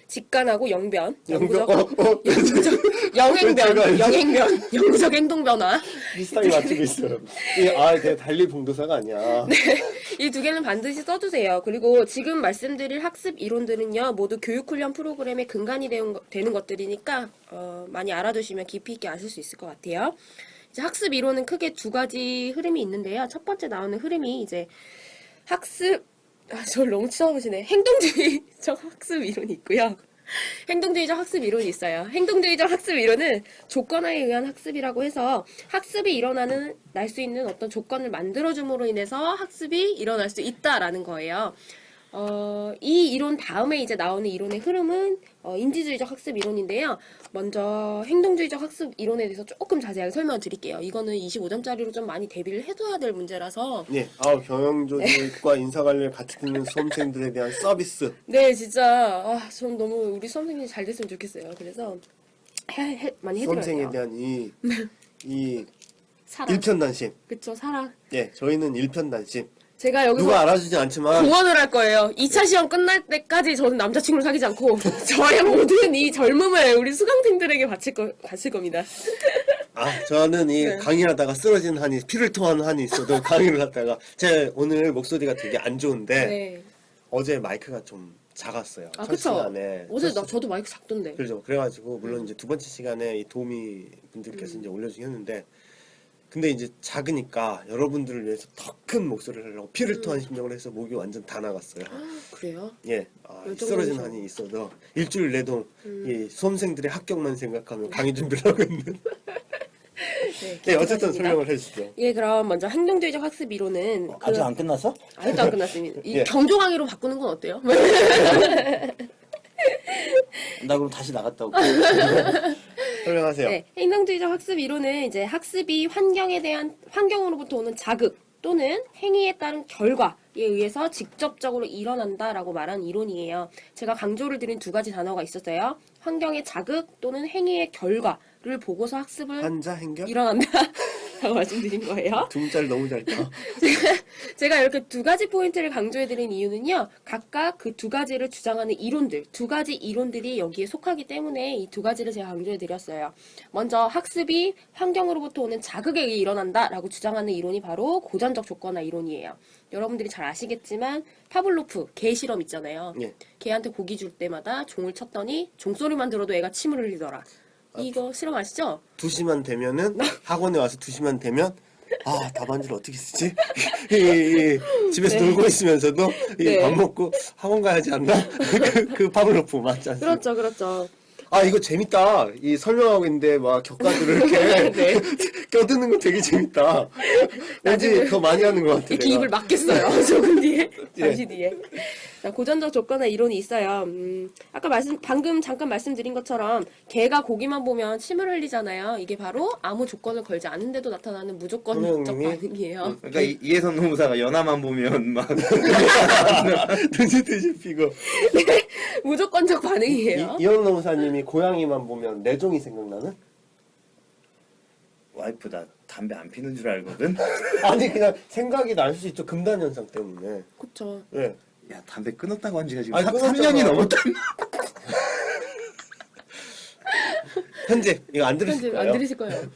직관하고 영변, 영변? 영행변, 영구적 행동 변화. 비슷하게 맞추고 있어요. 내가 달리 봉도사가 아니야. 이 두 개는 반드시 써주세요. 그리고 지금 말씀드릴 학습 이론들은요, 모두 교육훈련 프로그램의 근간이 되는 것들이니까 많이 알아두시면 깊이 있게 아실 수 있을 것 같아요. 이제 학습 이론은 크게 두 가지 흐름이 있는데요. 첫 번째 나오는 흐름이 이제 저를 너무 쳐다보시네. 행동주의적 학습 이론이 있고요. 행동주의적 학습 이론이 있어요. 행동주의적 학습 이론은 조건화에 의한 학습이라고 해서 학습이 날 수 있는 어떤 조건을 만들어줌으로 인해서 학습이 일어날 수 있다라는 거예요. 이 이론 다음에 이제 나오는 이론의 흐름은 인지주의적 학습 이론인데요. 먼저 행동주의적 학습 이론에 대해서 조금 자세하게 설명을 드릴게요. 이거는 25점짜리로 좀 많이 대비를 해둬야 될 문제라서. 예, 경영조직과 인사관리를 같이 듣는 수험생들에 대한 서비스. 네, 진짜 전 너무 우리 수험생들이 잘 됐으면 좋겠어요. 그래서 많이 해드려요. 수험생에 대한 이 사랑. 일편단심. 그쵸, 사랑. 예, 저희는 일편단심. 제가 여기서 누가 알아주진 않지만 공언을 할 거예요. 2차 시험 끝날 때까지 저는 남자친구를 사귀지 않고 저의 모든 이 젊음을 우리 수강생들에게 바칠 겁니다. 저는 이 네. 강의를 하다가 쓰러진 한이 피를 토하는 한이 있어도 강의를 하다가 제 오늘 목소리가 되게 안 좋은데 네. 어제 마이크가 좀 작았어요. 아, 첫 그쵸. 시간에. 어제 저도 마이크 작던데. 그렇죠. 그래가지고 물론 이제 두 번째 시간에 이 도우미 분들께서 이제 올려주긴 했는데 근데 이제 작으니까 여러분들을 위해서 더 큰 목소리를 하려고 피를 토한 심정을 해서 목이 완전 다 나갔어요. 그래요? 예, 요 쓰러진 정도죠. 한이 있어도 일주일 내도 이 수험생들의 합격만 생각하며 강의 준비를 하고 있는. 네, 어쨌든 기특하십니다. 설명을 해주시죠. 예, 그럼 먼저 행동주의적 학습 이론은 아직 안 끝났어? 아직도 안 끝났습니다. 이 예. 경조 강의로 바꾸는 건 어때요? 나 그럼 다시 나갔다 올게. 설명하세요. 네, 행동주의적 학습 이론은 이제 학습이 환경으로부터 오는 자극 또는 행위에 따른 결과에 의해서 직접적으로 일어난다라고 말하는 이론이에요. 제가 강조를 드린 두 가지 단어가 있었어요. 환경의 자극 또는 행위의 결과를 보고서 학습을 환자 행격? 일어난다라고 말씀드린 거예요. 두 문자를 너무 잘 까. 제가 이렇게 두 가지 포인트를 강조해드린 이유는요. 각각 그 두 가지를 주장하는 이론들, 두 가지 이론들이 여기에 속하기 때문에 이 두 가지를 제가 강조해드렸어요. 먼저 학습이 환경으로부터 오는 자극에 의해 일어난다라고 주장하는 이론이 바로 고전적 조건화 이론이에요. 여러분들이 잘 아시겠지만 파블로프 개 실험 있잖아요. 예. 개한테 고기 줄 때마다 종을 쳤더니 종소리만 들어도 애가 침을 흘리더라. 이거 실험 아시죠? 2시만 되면은 학원에 와서 2시만 되면 답안지를 어떻게 쓰지? 이 집에서 네. 놀고 있으면서도 네. 밥 먹고 학원 가야지 않나? 그 파블로프 맞지 않습니까? 그렇죠, 그렇죠. 이거 재밌다. 이 설명하고 있는데 막 격가들을 이렇게 네. 껴드는 거 되게 재밌다. 왠지 나중에 더 많이 하는 것 같아. 이렇게 내가. 입을 막겠어요. 조금 뒤에. 예. 잠시 뒤에. 자, 고전적 조건화 이론이 있어요. 아까 방금 잠깐 말씀드린 것처럼 개가 고기만 보면 침을 흘리잖아요. 이게 바로 아무 조건을 걸지 않는데도 나타나는 무조건적 선생님이 반응이에요. 그러니까 이해선 노무사가 연하만 보면 막 눈이 뒤집히고. 무조건적 반응이에요. 이현우 노무사님이 고양이만 보면 내종이 생각나는? 와이프 나 담배 안 피는 줄 알거든. 아니 그냥 생각이 날 수 있죠. 금단 현상 때문에. 그쵸. 예. 야 담배 끊었다고 한 지가 지금 아니, 3년이 끊었잖아. 넘었다. 편집 이거 안 들으실 편집 거예요. 안 들으실 거예요.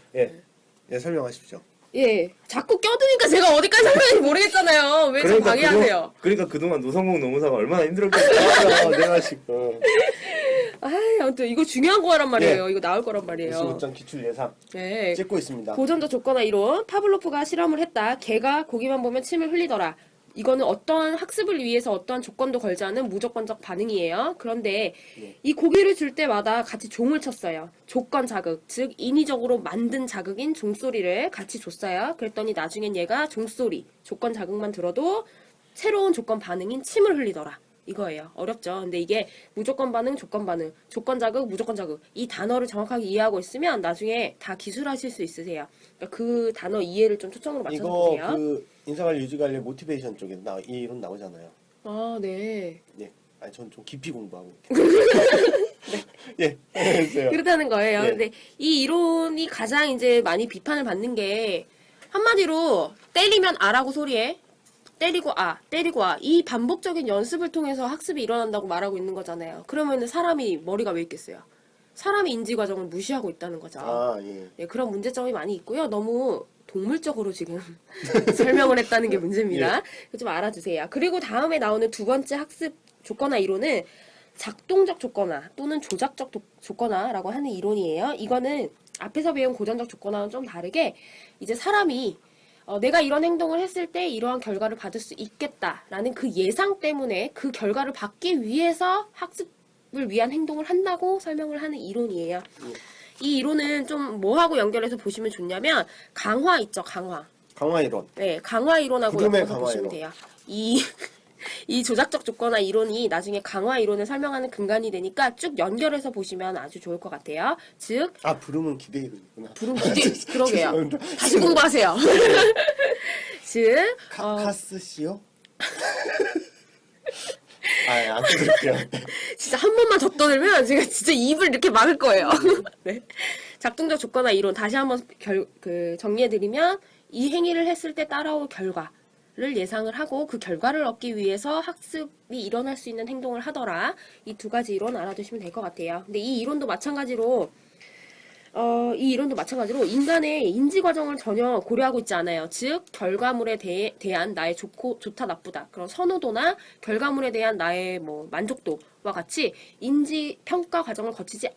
예, 설명하십시오. 예. 자꾸 껴드니까 제가 어디까지 설명했는지 모르겠잖아요. 왜 저 방해하세요? 그러니까 그동안 노성공 노무사가 얼마나 힘들었겠어. 내가 지금 아무튼 이거 중요한 거란 말이에요. 이거 나올 거란 말이에요. 25점 기출 예상 네. 찍고 있습니다. 고전적 조건화 이론. 파블로프가 실험을 했다. 개가 고기만 보면 침을 흘리더라. 이거는 어떠한 학습을 위해서 어떠한 조건도 걸지 않은 무조건적 반응이에요. 그런데 이 고기를 줄 때마다 같이 종을 쳤어요. 조건 자극, 즉 인위적으로 만든 자극인 종소리를 같이 줬어요. 그랬더니 나중엔 얘가 종소리, 조건 자극만 들어도 새로운 조건 반응인 침을 흘리더라. 이거예요. 어렵죠. 근데 이게 무조건 반응, 조건 반응, 조건 자극, 무조건 자극 이 단어를 정확하게 이해하고 있으면 나중에 다 기술하실 수 있으세요. 그러니까 그 단어 이해를 좀 초점으로 맞춰서 이거 보세요. 그 인사관리 유지관리 모티베이션 쪽에 이 이론 나오잖아요. 아, 네. 예. 전 좀 깊이 공부하고 있어요. 예. 해주세요. 그렇다는 거예요. 예. 근데 이 이론이 가장 이제 많이 비판을 받는 게 한마디로 때리면 아라고 소리해. 때리고 아. 이 반복적인 연습을 통해서 학습이 일어난다고 말하고 있는 거잖아요. 그러면 사람이 머리가 왜 있겠어요? 사람이 인지 과정을 무시하고 있다는 거죠. 예. 네, 그런 문제점이 많이 있고요. 너무 동물적으로 지금 설명을 했다는 게 문제입니다. 좀 알아주세요. 그리고 다음에 나오는 두 번째 학습 조건화 이론은 작동적 조건화 또는 조작적 조건화라고 하는 이론이에요. 이거는 앞에서 배운 고전적 조건화는 좀 다르게 이제 사람이 내가 이런 행동을 했을 때 이러한 결과를 받을 수 있겠다라는 그 예상 때문에 그 결과를 받기 위해서 학습을 위한 행동을 한다고 설명을 하는 이론이에요. 이 이론은 좀 뭐하고 연결해서 보시면 좋냐면 강화 있죠, 강화. 강화 이론. 네, 강화 이론하고 구름의 엮어서 강화 보시면 이론. 돼요. 이 조작적 조건화 이론이 나중에 강화 이론을 설명하는 근간이 되니까 쭉 연결해서 보시면 아주 좋을 것 같아요. 즉, 부름은 기대 이론이구나. 부름 기대, 그러게요. 죄송합니다. 다시 공부하세요. 즉, 카스시오? 안 끊을게요. 진짜 한 번만 더 떠들면 제가 진짜 입을 이렇게 막을 거예요. 네. 작동적 조건화 이론 다시 한번 정리해드리면 이 행위를 했을 때 따라올 결과 예상을 하고 그 결과를 얻기 위해서 학습이 일어날 수 있는 행동을 하더라. 이 두 가지 이론 알아두시면 될 것 같아요. 근데 이 이론도 마찬가지로 인간의 인지 과정을 전혀 고려하고 있지 않아요. 즉 결과물에 대한 나의 좋다 나쁘다 그런 선호도나 결과물에 대한 나의 뭐 만족도와 같이 인지 평가 과정을 거치지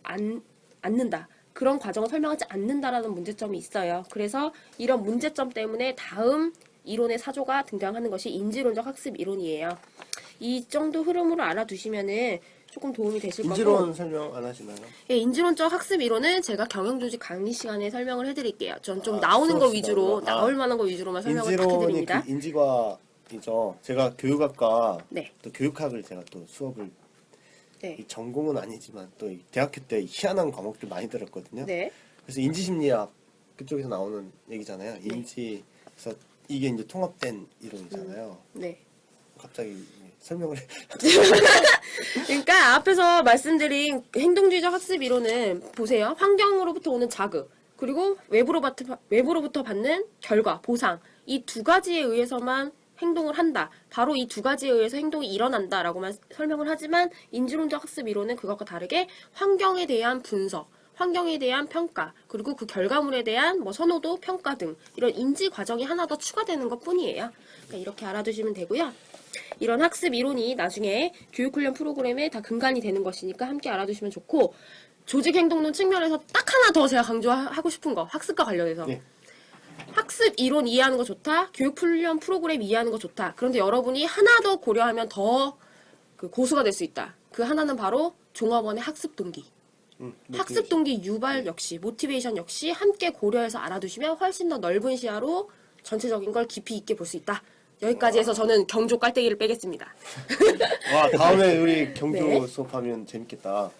않는다. 그런 과정을 설명하지 않는다라는 문제점이 있어요. 그래서 이런 문제점 때문에 다음 이론의 사조가 등장하는 것이 인지론적 학습 이론이에요. 이 정도 흐름으로 알아두시면은 조금 도움이 되실 거고. 인지론 설명 안 하시나요? 예, 인지론적 학습 이론은 제가 경영조직 강의 시간에 설명을 해드릴게요. 전 좀 나오는 거 수업 위주로, 시간으로? 나올 만한 거 위주로만 설명을 딱 인지론이 해드립니다. 그 인지과이죠. 제가 교육학과 네. 또 교육학을 제가 또 수업을 네. 이 전공은 아니지만 또 이 대학교 때 희한한 과목들 많이 들었거든요. 네. 그래서 인지심리학 그쪽에서 나오는 얘기잖아요. 그래서 이게 이제 통합된 이론이잖아요. 네. 갑자기 설명을 그러니까 앞에서 말씀드린 행동주의적 학습 이론은 보세요. 환경으로부터 오는 자극, 그리고 외부로부터 받는 결과, 보상. 이 두 가지에 의해서만 행동을 한다. 바로 이 두 가지에 의해서 행동이 일어난다라고만 설명을 하지만 인지론적 학습 이론은 그것과 다르게 환경에 대한 분석, 환경에 대한 평가, 그리고 그 결과물에 대한 뭐 선호도, 평가 등 이런 인지 과정이 하나 더 추가되는 것 뿐이에요. 그러니까 이렇게 알아두시면 되고요. 이런 학습 이론이 나중에 교육훈련 프로그램에 다 근간이 되는 것이니까 함께 알아두시면 좋고, 조직행동론 측면에서 딱 하나 더 제가 강조하고 싶은 거, 학습과 관련해서. 네. 학습 이론 이해하는 거 좋다, 교육훈련 프로그램 이해하는 거 좋다. 그런데 여러분이 하나 더 고려하면 더 그 고수가 될 수 있다. 그 하나는 바로 종합원의 학습 동기. 학습 동기 유발 역시, 모티베이션 역시 함께 고려해서 알아두시면 훨씬 더 넓은 시야로 전체적인 걸 깊이 있게 볼 수 있다. 여기까지 해서 저는 경조 깔때기를 빼겠습니다. 와 다음에 우리 경조 네. 수업하면 재밌겠다.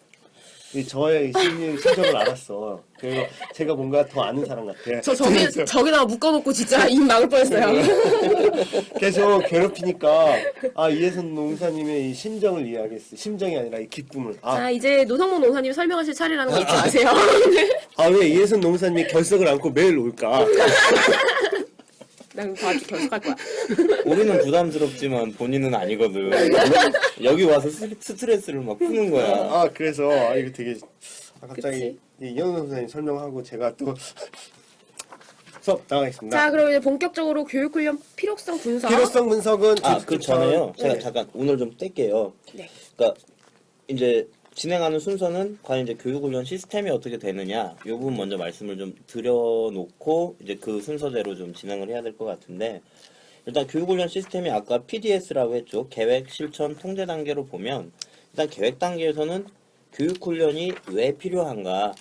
저의 심적을 알았어. 그리고 제가 뭔가 더 아는 사람 같아. 저기다가 묶어놓고 진짜 입 막을 뻔했어요. 계속 괴롭히니까 이혜선 농사님의 이 심정을 이해하겠어. 심정이 아니라 이 기쁨을. 자, 이제 노성문 농사님 설명하실 차례라는 거 잊지 마세요. 왜 이혜선 농사님이 결석을 안고 매일 올까? 난 더 아직 결석할 거야. 우리는 부담스럽지만 본인은 아니거든. 여기 와서 스트레스를 막 푸는 거야. 그래서 이거 되게 갑자기 이현우 선생님 설명하고 제가 또 수업 나가겠습니다. 자, 그럼 이제 본격적으로 교육훈련 필요성 분석. 필요성 분석은 그 전에요. 제가 잠깐 오늘 좀 뗄게요. 네. 그러니까 이제 진행하는 순서는 과연 이제 교육훈련 시스템이 어떻게 되느냐 이 부분 먼저 말씀을 좀 드려놓고 이제 그 순서대로 좀 진행을 해야 될 것 같은데, 일단 교육훈련 시스템이 아까 PDS라고 했죠. 계획, 실천, 통제 단계로 보면 일단 계획 단계에서는 교육훈련이 왜 필요한가,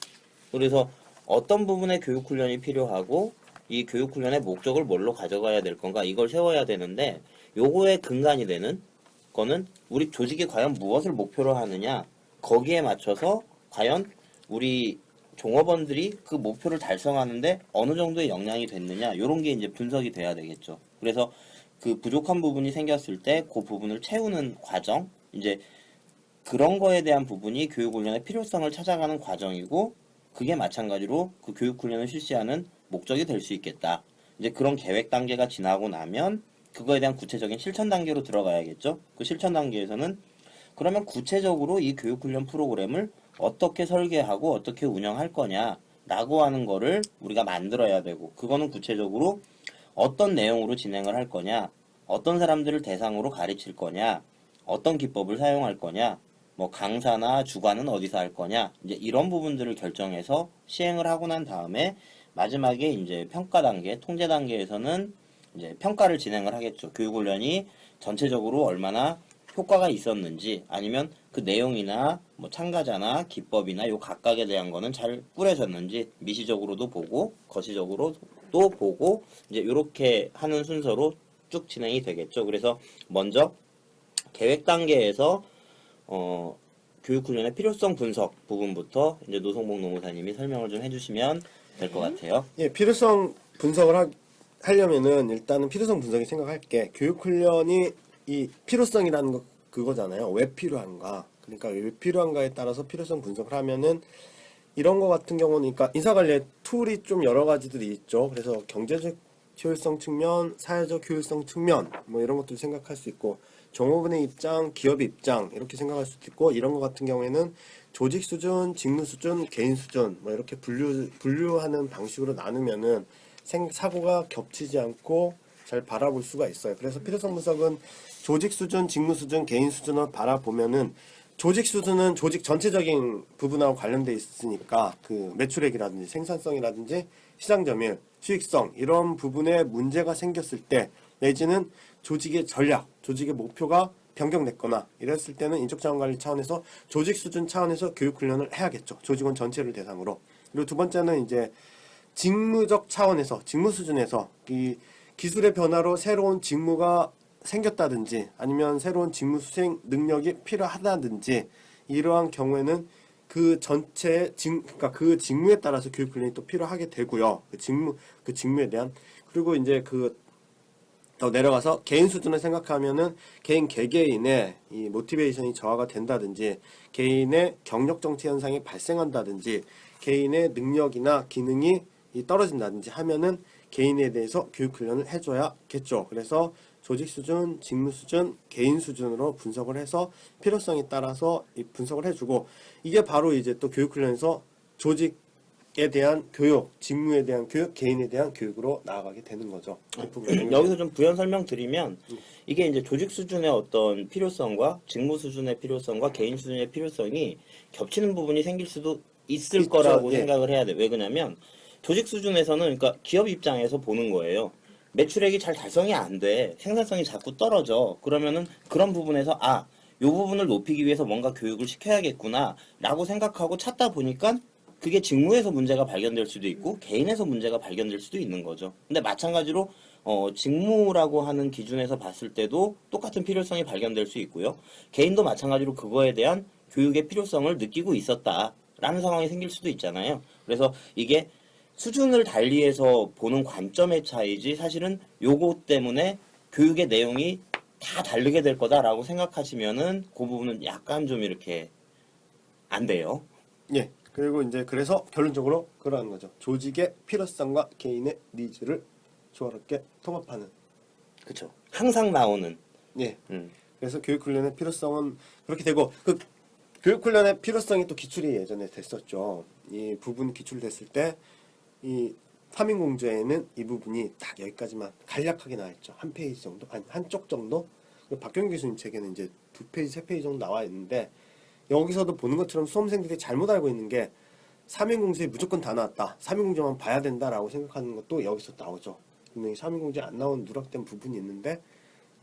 그래서 어떤 부분에 교육훈련이 필요하고 이 교육훈련의 목적을 뭘로 가져가야 될 건가 이걸 세워야 되는데, 요거의 근간이 되는 거는 우리 조직이 과연 무엇을 목표로 하느냐, 거기에 맞춰서 과연 우리 종업원들이 그 목표를 달성하는데 어느 정도의 역량이 됐느냐, 이런 게 이제 분석이 돼야 되겠죠. 그래서 그 부족한 부분이 생겼을 때 그 부분을 채우는 과정, 이제 그런 거에 대한 부분이 교육훈련의 필요성을 찾아가는 과정이고, 그게 마찬가지로 그 교육훈련을 실시하는 목적이 될 수 있겠다. 이제 그런 계획 단계가 지나고 나면 그거에 대한 구체적인 실천 단계로 들어가야겠죠. 그 실천 단계에서는 그러면 구체적으로 이 교육훈련 프로그램을 어떻게 설계하고 어떻게 운영할 거냐라고 하는 거를 우리가 만들어야 되고, 그거는 구체적으로 어떤 내용으로 진행을 할 거냐, 어떤 사람들을 대상으로 가르칠 거냐, 어떤 기법을 사용할 거냐, 뭐 강사나 주관은 어디서 할 거냐, 이제 이런 부분들을 결정해서 시행을 하고 난 다음에 마지막에 이제 평가 단계, 통제 단계에서는 이제 평가를 진행을 하겠죠. 교육훈련이 전체적으로 얼마나 효과가 있었는지, 아니면 그 내용이나 뭐 참가자나 기법이나 요 각각에 대한 거는 잘 꾸려졌는지 미시적으로도 보고 거시적으로도 보고, 이제 요렇게 하는 순서로 쭉 진행이 되겠죠. 그래서 먼저 계획 단계에서 교육훈련의 필요성 분석 부분부터 이제 노성복 노무사님이 설명을 좀 해주시면 될 것 같아요. 예, 필요성 분석을 하려면은 일단은 필요성 분석이 생각할게. 교육훈련이 이 필요성이라는 거 그거잖아요. 왜 필요한가. 그러니까 왜 필요한가에 따라서 필요성 분석을 하면은 이런 거 같은 경우는, 그러니까 인사관리에 툴이 좀 여러 가지들이 있죠. 그래서 경제적 효율성 측면, 사회적 효율성 측면 뭐 이런 것들을 생각할 수 있고 종업원의 입장, 기업의 입장 이렇게 생각할 수도 있고 이런 것 같은 경우에는 조직 수준, 직무 수준, 개인 수준 뭐 이렇게 분류하는 방식으로 나누면은 사고가 겹치지 않고 잘 바라볼 수가 있어요. 그래서 필요성 분석은 조직 수준, 직무 수준, 개인 수준을 바라보면은 조직 수준은 조직 전체적인 부분하고 관련돼 있으니까 그 매출액이라든지 생산성이라든지 시장 점유율, 수익성 이런 부분에 문제가 생겼을 때 내지는 조직의 전략, 조직의 목표가 변경됐거나 이랬을 때는 인적자원관리 차원에서 조직 수준 차원에서 교육훈련을 해야겠죠. 조직원 전체를 대상으로. 그리고 두 번째는 이제 직무적 차원에서 직무 수준에서 이 기술의 변화로 새로운 직무가 생겼다든지 아니면 새로운 직무 수행 능력이 필요하다든지 이러한 경우에는 그 전체 그러니까 그 직무에 따라서 교육 훈련이 또 필요하게 되고요. 그 직무에 대한 그리고 이제 더 내려가서 개인 수준을 생각하면은 개인 개개인의 이 모티베이션이 저하가 된다든지 개인의 경력 정체 현상이 발생한다든지 개인의 능력이나 기능이 떨어진다든지 하면은 개인에 대해서 교육 훈련을 해줘야겠죠. 그래서 조직 수준, 직무 수준, 개인 수준으로 분석을 해서 필요성에 따라서 분석을 해주고 이게 바로 이제 또 교육 훈련에서 조직에 대한 교육, 직무에 대한 교육, 개인에 대한 교육으로 나아가게 되는 거죠. 여기서 좀 부연 설명드리면 이게 이제 조직 수준의 어떤 필요성과 직무 수준의 필요성과 개인 수준의 필요성이 겹치는 부분이 생길 수도 있을 있죠. 거라고 예. 생각을 해야 돼. 왜 그러냐면 조직 수준에서는 그러니까 기업 입장에서 보는 거예요. 매출액이 잘 달성이 안 돼. 생산성이 자꾸 떨어져. 그러면은 그런 부분에서 요 부분을 높이기 위해서 뭔가 교육을 시켜야겠구나 라고 생각하고 찾다 보니까 그게 직무에서 문제가 발견될 수도 있고 개인에서 문제가 발견될 수도 있는 거죠. 근데 마찬가지로 직무라고 하는 기준에서 봤을 때도 똑같은 필요성이 발견될 수 있고요. 개인도 마찬가지로 그거에 대한 교육의 필요성을 느끼고 있었다라는 상황이 생길 수도 있잖아요. 그래서 이게 수준을 달리해서 보는 관점의 차이지 사실은 요거 때문에 교육의 내용이 다 다르게 될 거다라고 생각하시면은 그 부분은 약간 좀 이렇게 안 돼요. 예. 그리고 이제 그래서 결론적으로 그러한 거죠. 조직의 필요성과 개인의 니즈를 조화롭게 통합하는. 그렇죠. 항상 나오는. 예. 그래서 교육훈련의 필요성은 그렇게 되고 그 교육훈련의 필요성이 또 기출이 예전에 됐었죠. 이 부분 기출됐을 때 이 파민공주에는 이 부분이 딱 여기까지만 간략하게 나와있죠. 한 페이지 정도, 아니 한쪽 정도. 박경규 교수님 책에는 이제 2페이지, 3페이지 정도 나와 있는데 여기서도 보는 것처럼 수험생들이 잘못 알고 있는 게 사민공주에 무조건 다 나왔다. 사민공주만 봐야 된다라고 생각하는 것도 여기서 나오죠. 분명히 사민공주에 안 나온 누락된 부분이 있는데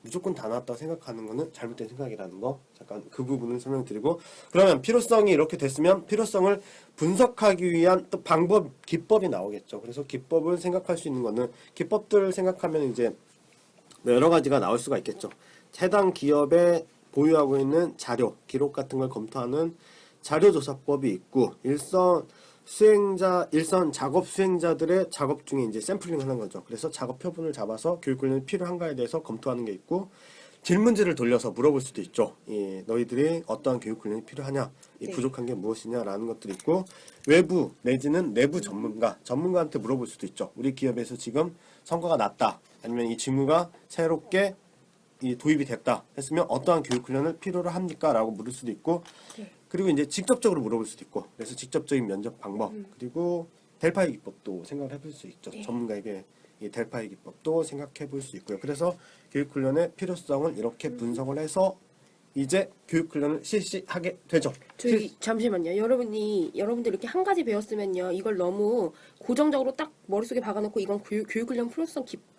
무조건 다 나왔다고 생각하는 거는 잘못된 생각이라는 거 잠깐 그 부분을 설명드리고 그러면 필요성이 이렇게 됐으면 필요성을 분석하기 위한 또 방법, 기법이 나오겠죠. 그래서 기법을 생각할 수 있는 거는 기법들을 생각하면 이제 여러 가지가 나올 수가 있겠죠. 해당 기업에 보유하고 있는 자료, 기록 같은 걸 검토하는 자료조사법이 있고 일선 작업 수행자들의 작업 중에 이제 샘플링을 하는 거죠. 그래서 작업 표본을 잡아서 교육훈련이 필요한가에 대해서 검토하는 게 있고 질문지를 돌려서 물어볼 수도 있죠. 너희들이 어떠한 교육훈련이 필요하냐, 부족한 게 무엇이냐라는 것들이 있고 외부 내지는 내부 전문가한테 물어볼 수도 있죠. 우리 기업에서 지금 성과가 났다. 아니면 이 직무가 새롭게 도입이 됐다 했으면 어떠한 교육훈련을 필요로 합니까? 라고 물을 수도 있고 그리고 이제 직접적으로 물어볼 수도 있고 그래서 직접적인 면접 방법 그리고 델파이 기법도 생각을 해볼 수 있죠. 전문가에게 이 델파이 기법도 생각해 볼 수 있고요. 그래서 교육훈련의 필요성을 이렇게 분석을 해서 이제 교육훈련을 실시하게 되죠. 잠시만요. 여러분들 이렇게 한 가지 배웠으면요. 이걸 너무 고정적으로 딱 머릿속에 박아놓고 이건 교육훈련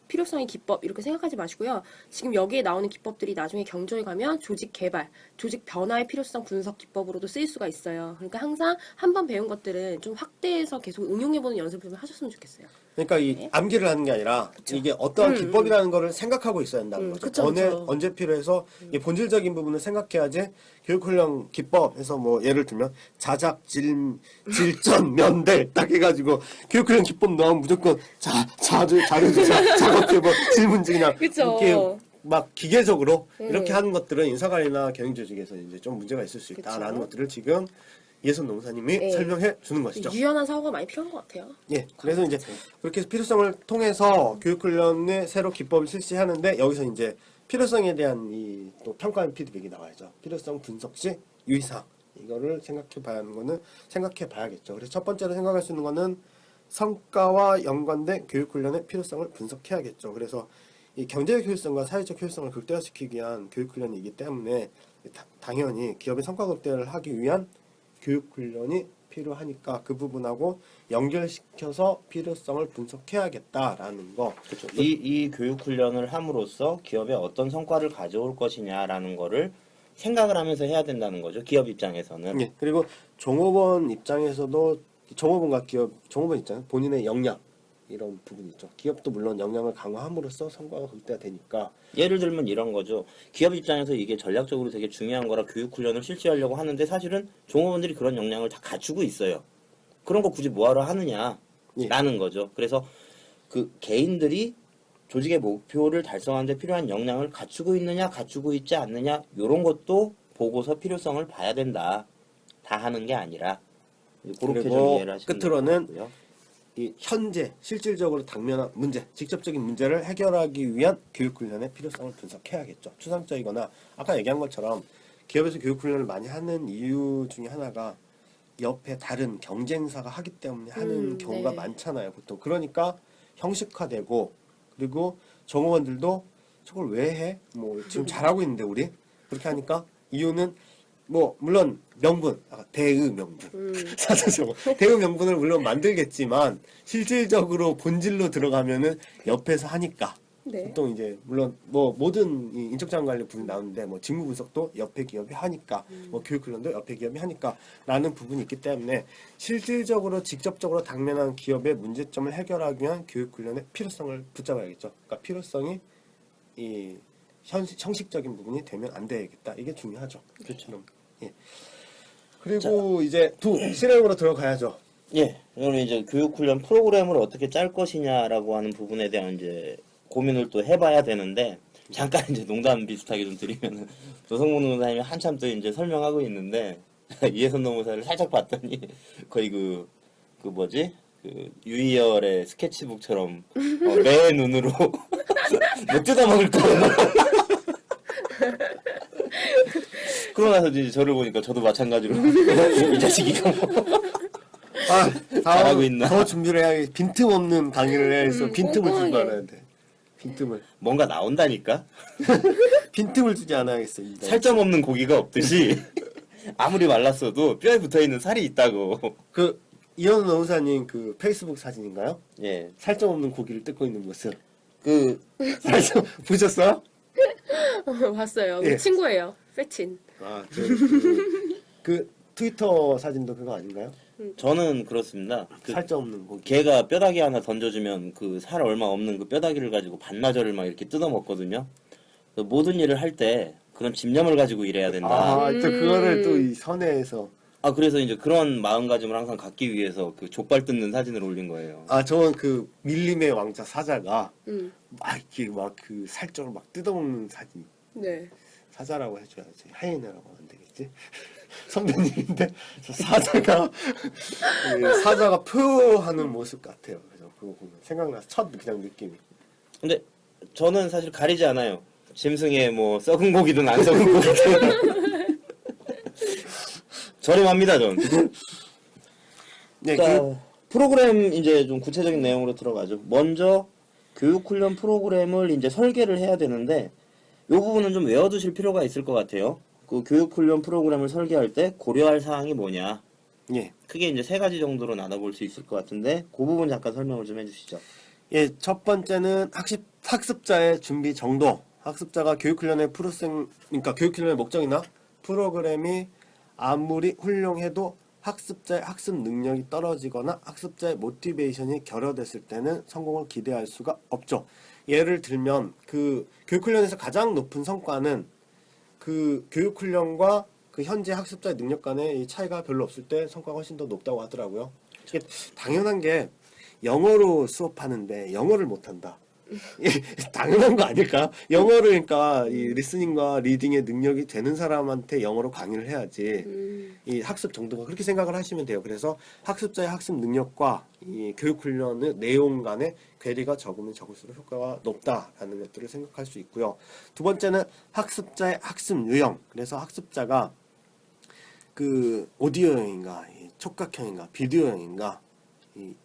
필요성의 기법 이렇게 생각하지 마시고요. 지금 여기에 나오는 기법들이 나중에 경조에 가면 조직 개발, 조직 변화의 필요성 분석 기법으로도 쓰일 수가 있어요. 그러니까 항상 한 번 배운 것들은 좀 확대해서 계속 응용해보는 연습을 하셨으면 좋겠어요. 그러니까 이 암기를 하는 게 아니라 이게 어떠한 기법이라는 거를 생각하고 있어야 한다는 거죠. 언제 필요해서 이 본질적인 부분을 생각해야지 교육훈련 기법에서 뭐 예를 들면 자작, 질전, 면대 딱 해가지고 교육훈련 기법 넣으면 무조건 자료조사, 작업해보, 질문지 그냥 이렇게 막 기계적으로 이렇게 하는 것들은 인사관리나 경영조직에서 이제 좀 문제가 있을 수 있다라는 것들을 지금 이해선 노무사님이 네. 설명해 주는 것이죠. 유연한 사고가 많이 필요한 것 같아요. 예, 그래서 이제 그렇게 해서 필요성을 통해서 교육훈련에 새로 기법을 실시하는데 여기서 이제 필요성에 대한 이 또 평가한 피드백이 나와야죠. 필요성 분석 시 유의사항 이거를 생각해 봐야겠죠. 그래서 첫 번째로 생각할 수 있는 거는 성과와 연관된 교육훈련의 필요성을 분석해야겠죠. 그래서 이 경제적 효율성과 사회적 효율성을 극대화시키기 위한 교육훈련이기 때문에 당연히 기업의 성과 극대화를 하기 위한 교육훈련이 필요하니까 그 부분하고 연결시켜서 필요성을 분석해야겠다라는 거. 그렇죠. 이 교육 훈련을 함으로써 기업에 어떤 성과를 가져올 것이냐라는 거를 생각을 하면서 해야 된다는 거죠. 기업 입장에서는. 예. 그리고 종업원 입장에서도 종업원 입장 본인의 역량 이런 부분이 있죠. 기업도 물론 역량을 강화함으로써 성과가 극대화되니까. 예를 들면 이런 거죠. 기업 입장에서 이게 전략적으로 되게 중요한 거라 교육 훈련을 실시하려고 하는데 사실은 종업원들이 그런 역량을 다 갖추고 있어요. 그런 거 굳이 뭐하러 하느냐라는 예. 거죠. 그래서 그 개인들이 조직의 목표를 달성하는 데 필요한 역량을 갖추고 있느냐 갖추고 있지 않느냐 이런 것도 보고서 필요성을 봐야 된다. 다 하는 게 아니라 그렇게 좀 그리고 이해를 하시면 끝으로는 되고요. 이 현재 실질적으로 당면한 문제, 직접적인 문제를 해결하기 위한 교육훈련의 필요성을 분석해야겠죠. 추상적이거나 아까 얘기한 것처럼 기업에서 교육훈련을 많이 하는 이유 중에 하나가 옆에 다른 경쟁사가 하기 때문에 하는 경우가 네. 많잖아요. 보통 그러니까 형식화되고 그리고 종업원들도 저걸 왜 해? 뭐 지금 잘하고 있는데 우리 그렇게 하니까 이유는 뭐 물론 명분, 대의 명분, 사자적으로 대의 명분을 물론 만들겠지만 실질적으로 본질로 들어가면은 옆에서 하니까 네. 보통 이제 물론 뭐 모든 이 인적자원 관련 부분이 나오는데 뭐 직무 분석도 옆에 기업이 하니까 뭐 교육 훈련도 옆에 기업이 하니까라는 부분이 있기 때문에 실질적으로 직접적으로 당면한 기업의 문제점을 해결하기 위한 교육 훈련의 필요성을 붙잡아야겠죠. 그러니까 필요성이 이 형식적인 부분이 되면 안 되겠다. 이게 중요하죠. 그렇죠. 예. 그리고 이제 실행으로 들어가야죠. 예, 그러면 이제 교육훈련 프로그램을 어떻게 짤 것이냐라고 하는 부분에 대한 이제 고민을 또 해봐야 되는데 잠깐 이제 농담 비슷하게 좀 드리면은 조성문 노무사님이 한참 또 이제 설명하고 있는데 이해선 노무사를 살짝 봤더니 거의 그 뭐지 그 유희열의 스케치북처럼 매 눈으로 뭐 뜯어먹을 거 그러고 나서 이제 저를 보니까 저도 마찬가지로 이 자식이가 뭐 잘하고 있나? 더 준비를 해야 빈틈없는 강의를 해야 해서 빈틈을 주지 않아야 돼. 빈틈을. 뭔가 나온다니까? 빈틈을 주지 않아야겠어. 살점 없는 고기가 없듯이 아무리 말랐어도 뼈에 붙어있는 살이 있다고. 그 이현우 노무사님 그 페이스북 사진인가요? 예. 살점 없는 고기를 뜯고 있는 모습. 그 살점 보셨어요? 봤어요. 예. 친구예요. 세친. 그 트위터 사진도 그거 아닌가요? 저는 그렇습니다. 그 살점 없는 고기. 걔가 뼈다귀 하나 던져주면 그 살 얼마 없는 그 뼈다귀를 가지고 반나절을 막 이렇게 뜯어 먹거든요. 모든 일을 할 때 그런 집념을 가지고 일해야 된다. 아, 또 그거를 또 이 선회에서. 그래서 이제 그런 마음가짐을 항상 갖기 위해서 그 족발 뜯는 사진을 올린 거예요. 저는 그 밀림의 왕자 사자가 막 이렇게 막 그 살점을 막 뜯어먹는 사진. 네. 사자라고 해줘야지. 하이에나라고 하면 되겠지. 선배님인데 사자가 표하는 모습 같아요. 그래서 그거 보면 생각나서 첫 그냥 느낌이. 근데 저는 사실 가리지 않아요. 짐승의 뭐 썩은 고기든 안 썩은 고기든 저렴합니다 전. 네, 자, 프로그램 이제 좀 구체적인 내용으로 들어가죠. 먼저 교육훈련 프로그램을 이제 설계를 해야 되는데 이 부분은 좀 외워두실 필요가 있을 것 같아요. 그 교육훈련 프로그램을 설계할 때 고려할 사항이 뭐냐. 예. 크게 이제 3가지 정도로 나눠볼 수 있을 것 같은데 그 부분 잠깐 설명을 좀 해주시죠. 예, 첫 번째는 학습자의 준비 정도. 학습자가 교육훈련의 그러니까 교육훈련의 목적이나 프로그램이 아무리 훌륭해도 학습자의 학습 능력이 떨어지거나 학습자의 모티베이션이 결여됐을 때는 성공을 기대할 수가 없죠. 예를 들면 그 교육훈련에서 가장 높은 성과는 그 교육훈련과 그 현재 학습자의 능력 간의 이 차이가 별로 없을 때 성과가 훨씬 더 높다고 하더라고요. 이게 당연한 게 영어로 수업하는데 영어를 못한다. 당연한 거 아닐까? 영어를 그러니까 이 리스닝과 리딩의 능력이 되는 사람한테 영어로 강의를 해야지 이 학습 정도가 그렇게 생각을 하시면 돼요. 그래서 학습자의 학습 능력과 이 교육 훈련의 내용 간의 괴리가 적으면 적을수록 효과가 높다라는 것들을 생각할 수 있고요. 두 번째는 학습자의 학습 유형. 그래서 학습자가 그 오디오형인가, 촉각형인가, 비디오형인가.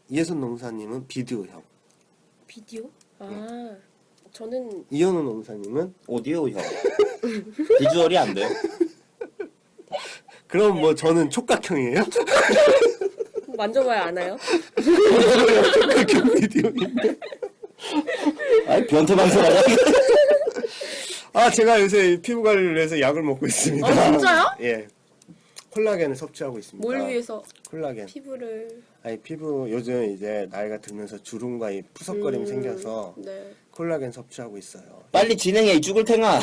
이예순 농사님은 비디오형. 비디오? 아, 저는 이현우 농사님은 오디오형. 비주얼이 안 돼. 그럼 뭐 저는 촉각형이에요? 만져봐야 아나요? 촉각형 비디오인데. 아니 변태 방송하자. 아 제가 요새 피부 관리를 위해서 약을 먹고 있습니다. 아, 진짜요? 예. 콜라겐을 섭취하고 있습니다. 뭘 위해서 콜라겐. 피부를 아니 피부 요즘 이제 나이가 들면서 주름과 이 푸석거림이 생겨서 네. 콜라겐 섭취하고 있어요. 빨리 진행해 이 죽을 탱아.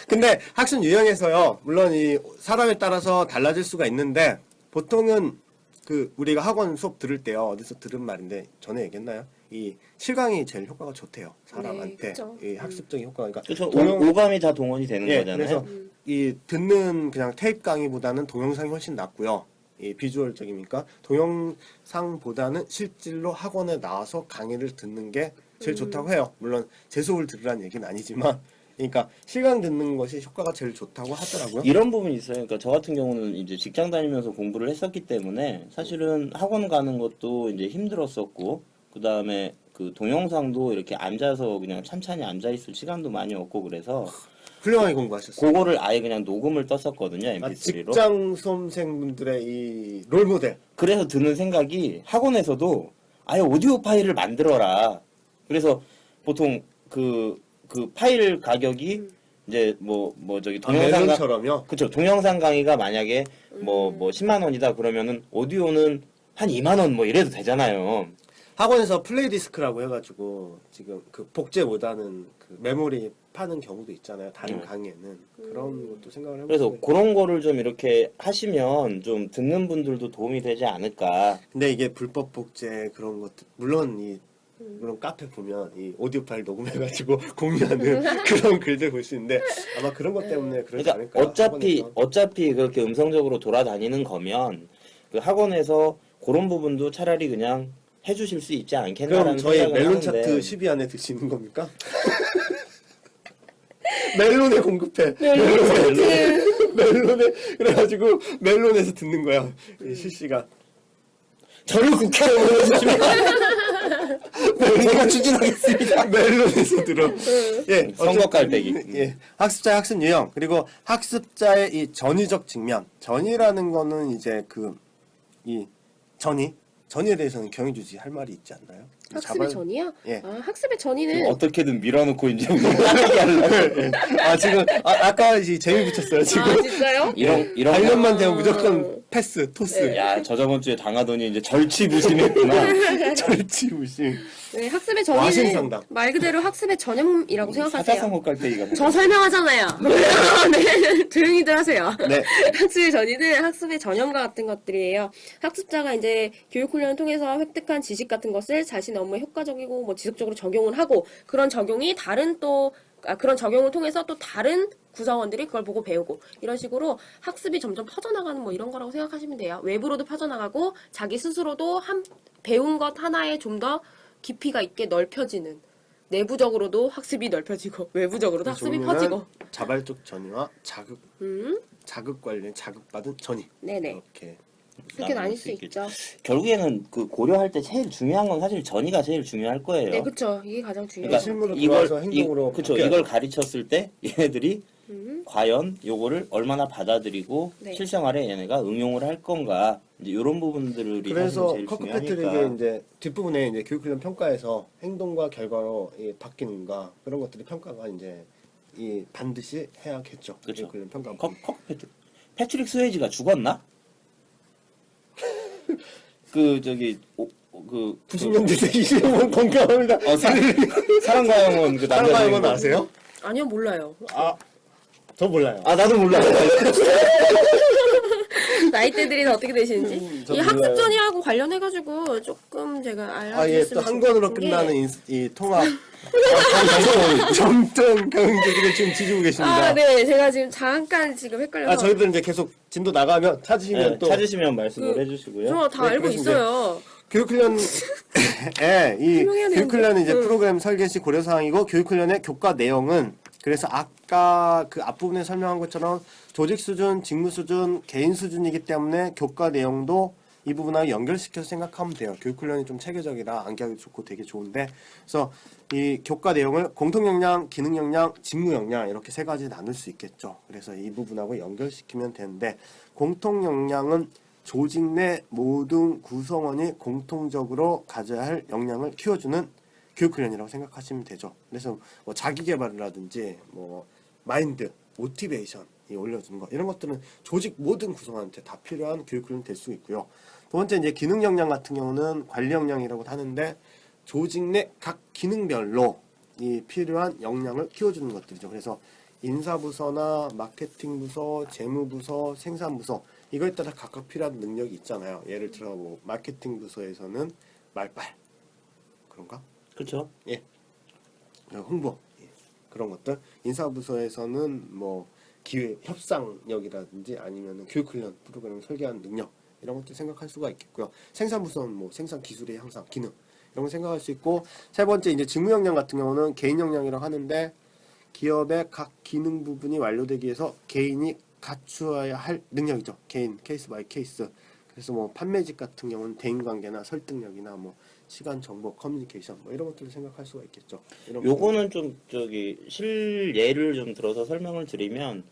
근데 학습 유형에서요. 물론 이 사람에 따라서 달라질 수가 있는데 보통은 그 우리가 학원 수업 들을 때요. 어디서 들은 말인데 전에 얘기했나요? 이 실강이 제일 효과가 좋대요. 사람한테. 그쵸. 이 학습적인 효과가. 그러니까 그렇죠. 동영- 오감이 다 동원이 되는 예, 거잖아요. 그래서 이 듣는 그냥 테이프 강의보다는 동영상이 훨씬 낫고요. 이 비주얼적이니까 동영상보다는 실질로 학원에 나와서 강의를 듣는 게 제일 좋다고 해요. 물론 제 수업을 들으라는 얘기는 아니지만, 그러니까 실강 듣는 것이 효과가 제일 좋다고 하더라고요. 이런 부분이 있어요. 그러니까 저 같은 경우는 이제 직장 다니면서 공부를 했었기 때문에 사실은 학원 가는 것도 이제 힘들었었고, 그 다음에 그 동영상도 이렇게 앉아서 그냥 찬찬히 앉아 있을 시간도 많이 없고 그래서 훌륭하게 공부하셨어요. 그거를 아예 그냥 녹음을 떴었거든요. 아, MP3로. 직장 수험생분들의 이 롤모델. 그래서 드는 생각이 학원에서도 아예 오디오 파일을 만들어라. 그래서 보통 그 파일 가격이 이제 저기 동영상 멜론처럼요. 그쵸. 동영상 강의가 만약에 뭐 10만 원이다 그러면은 오디오는 한 2만 원 뭐 이래도 되잖아요. 학원에서 플레이 디스크라고 해가지고 지금 그 복제보다는 그 메모리 파는 경우도 있잖아요. 다른 강의에는 그런 것도 생각을 해보고. 그래서 그런 거를 좀 이렇게 하시면 좀 듣는 분들도 도움이 되지 않을까. 근데 이게 불법 복제 그런 것도 물론 물론 카페 보면 이 오디오 파일 녹음해가지고 공유하는 그런 글들 볼 수 있는데 아마 그런 것 때문에 그러지 그러니까 않을까. 학원에서. 어차피 그렇게 음성적으로 돌아다니는 거면 그 학원에서 그런 부분도 차라리 그냥 해주실 수 있지 않겠나라는 그럼 저희 생각을 멜론 하는데. 차트 10위 안에 들 수 있는 겁니까? 멜론에 공급해. 멜론에 그래가지고 멜론에서 듣는 거야. 이 실시간. 저를 국회에 올려주시면 제가 추진하겠습니다. 멜론에서 들어. 예, 선거 어쨌든, 깔때기. 예, 학습자의 학습 유형 그리고 학습자의 이 전위적 측면. 전위라는 거는 이제 전위에 대해서는 경희주지 할 말이 있지 않나요? 학습의 전이요? 예. 아, 학습의 전이는 어떻게든 밀어놓고 이제 따르게 하려고. 아 지금 아까 이 재미 붙였어요 지금. 아, 진짜요? 이런 관련만 되면 무조건 패스 토스. 야, 저 저번 주에 당하더니 이제 절치부심했구나. 절치부심. 네, 학습의 와신상담. 전이는 말 그대로 학습의 전형이라고 생각하세요. 사자성어 깔때기가. 저 설명하잖아요. 네, 조용히들 하세요. 네. 학습의 전이는 학습의 전형과 같은 것들이에요. 학습자가 이제 교육 훈련을 통해서 획득한 지식 같은 것을 자신의 업무에 효과적이고 뭐 지속적으로 적용을 하고 그런 적용이 그런 적용을 통해서 또 다른 구성원들이 그걸 보고 배우고 이런 식으로 학습이 점점 퍼져나가는 뭐 이런 거라고 생각하시면 돼요. 외부로도 퍼져나가고 자기 스스로도 배운 것 하나에 좀 더 깊이가 있게 넓혀지는 내부적으로도 학습이 넓혀지고 외부적으로도 학습이 퍼지고 자발적 전이와 자극 관련 자극받은 전이. 네네 이렇게. 그렇게 나뉠 수 있죠. 결국에는 그 고려할 때 제일 중요한 건 사실 전이가 제일 중요할 거예요. 네, 그쵸. 이게 가장 그러니까 중요해요. 실무로 들어와서 행동으로 그쵸. 바뀌어야 이걸 돼. 가르쳤을 때 얘네들이 과연 요거를 얼마나 받아들이고 네. 실생활에 얘네가 응용을 할 건가 이제 이런 부분들이 그래서 사실 제일 커크 중요하니까. 패트릭의 이제 뒷부분에 이제 교육훈련 평가에서 행동과 결과로 바뀌는가 그런 것들이 평가가 이제 반드시 해야겠죠. 그쵸. 교육훈련 평가. 패트릭 스웨이지가 죽었나? 그 90년대 이름은 공감합니다. 사랑과 영혼 그 남자 사랑과 영혼 주인공. 아세요? 아니요, 몰라요. 저 몰라요. 아 나도 몰라. 나이대들이 어떻게 되시는지. 저 이 몰라요. 학습 전이하고 관련해가지고 조금 제가 아예 알려드렸으면 또 한 권으로 좋겠는 게 끝나는 이 통합 정통 경제들을 지금 지지고 계십니다. 아, 네. 제가 지금 잠깐 지금 헷갈려서. 저희들 이제 계속 진도 나가면 찾으시면 네, 또 찾으시면 말씀을 해주시고요. 저 다 네, 알고 그래서 있어요. 교육훈련에 이 설명해야 되는데. 교육훈련은 이제 응. 프로그램 설계 시 고려 사항이고 교육훈련의 교과 내용은 그래서 아까 그 앞부분에 설명한 것처럼 조직 수준, 직무 수준, 개인 수준이기 때문에 교과 내용도 이 부분하고 연결시켜서 생각하면 돼요. 교육훈련이 좀 체계적이라 암기하기 좋고 되게 좋은데 그래서 이 교과 내용을 공통 역량, 기능 역량, 직무 역량 이렇게 세 가지 나눌 수 있겠죠. 그래서 이 부분하고 연결시키면 되는데 공통 역량은 조직 내 모든 구성원이 공통적으로 가져야 할 역량을 키워주는 교육훈련이라고 생각하시면 되죠. 그래서 뭐 자기개발이라든지 뭐 마인드, 모티베이션이 올려주는 거 이런 것들은 조직 모든 구성원한테 다 필요한 교육훈련이 될 수 있고요. 두 번째 이제 기능 역량 같은 경우는 관리 역량이라고 하는데 조직 내 각 기능별로 이 필요한 역량을 키워주는 것들이죠. 그래서 인사부서나 마케팅부서, 재무부서, 생산부서 이거에 따라 각각 필요한 능력이 있잖아요. 예를 들어 뭐 마케팅 부서에서는 말빨 그런가? 그렇죠. 예. 홍보 예. 그런 것들. 인사부서에서는 뭐 기획 협상력이라든지 아니면은 교육훈련 프로그램을 설계하는 능력 이런 것들 생각할 수가 있겠고요. 생산부서는 뭐 생산 기술의 향상, 기능 이런 거 생각할 수 있고 세 번째 이제 직무 역량 같은 경우는 개인 역량이라고 하는데 기업의 각 기능 부분이 완료되기 위해서 개인이 갖추어야 할 능력이죠. 개인 케이스 바이 케이스. 그래서 뭐 판매직 같은 경우는 대인관계나 설득력이나 뭐 시간 정보 커뮤니케이션 뭐 이런 것들을 생각할 수가 있겠죠. 이런 요거는 좀 실예를 좀 들어서 설명을 드리면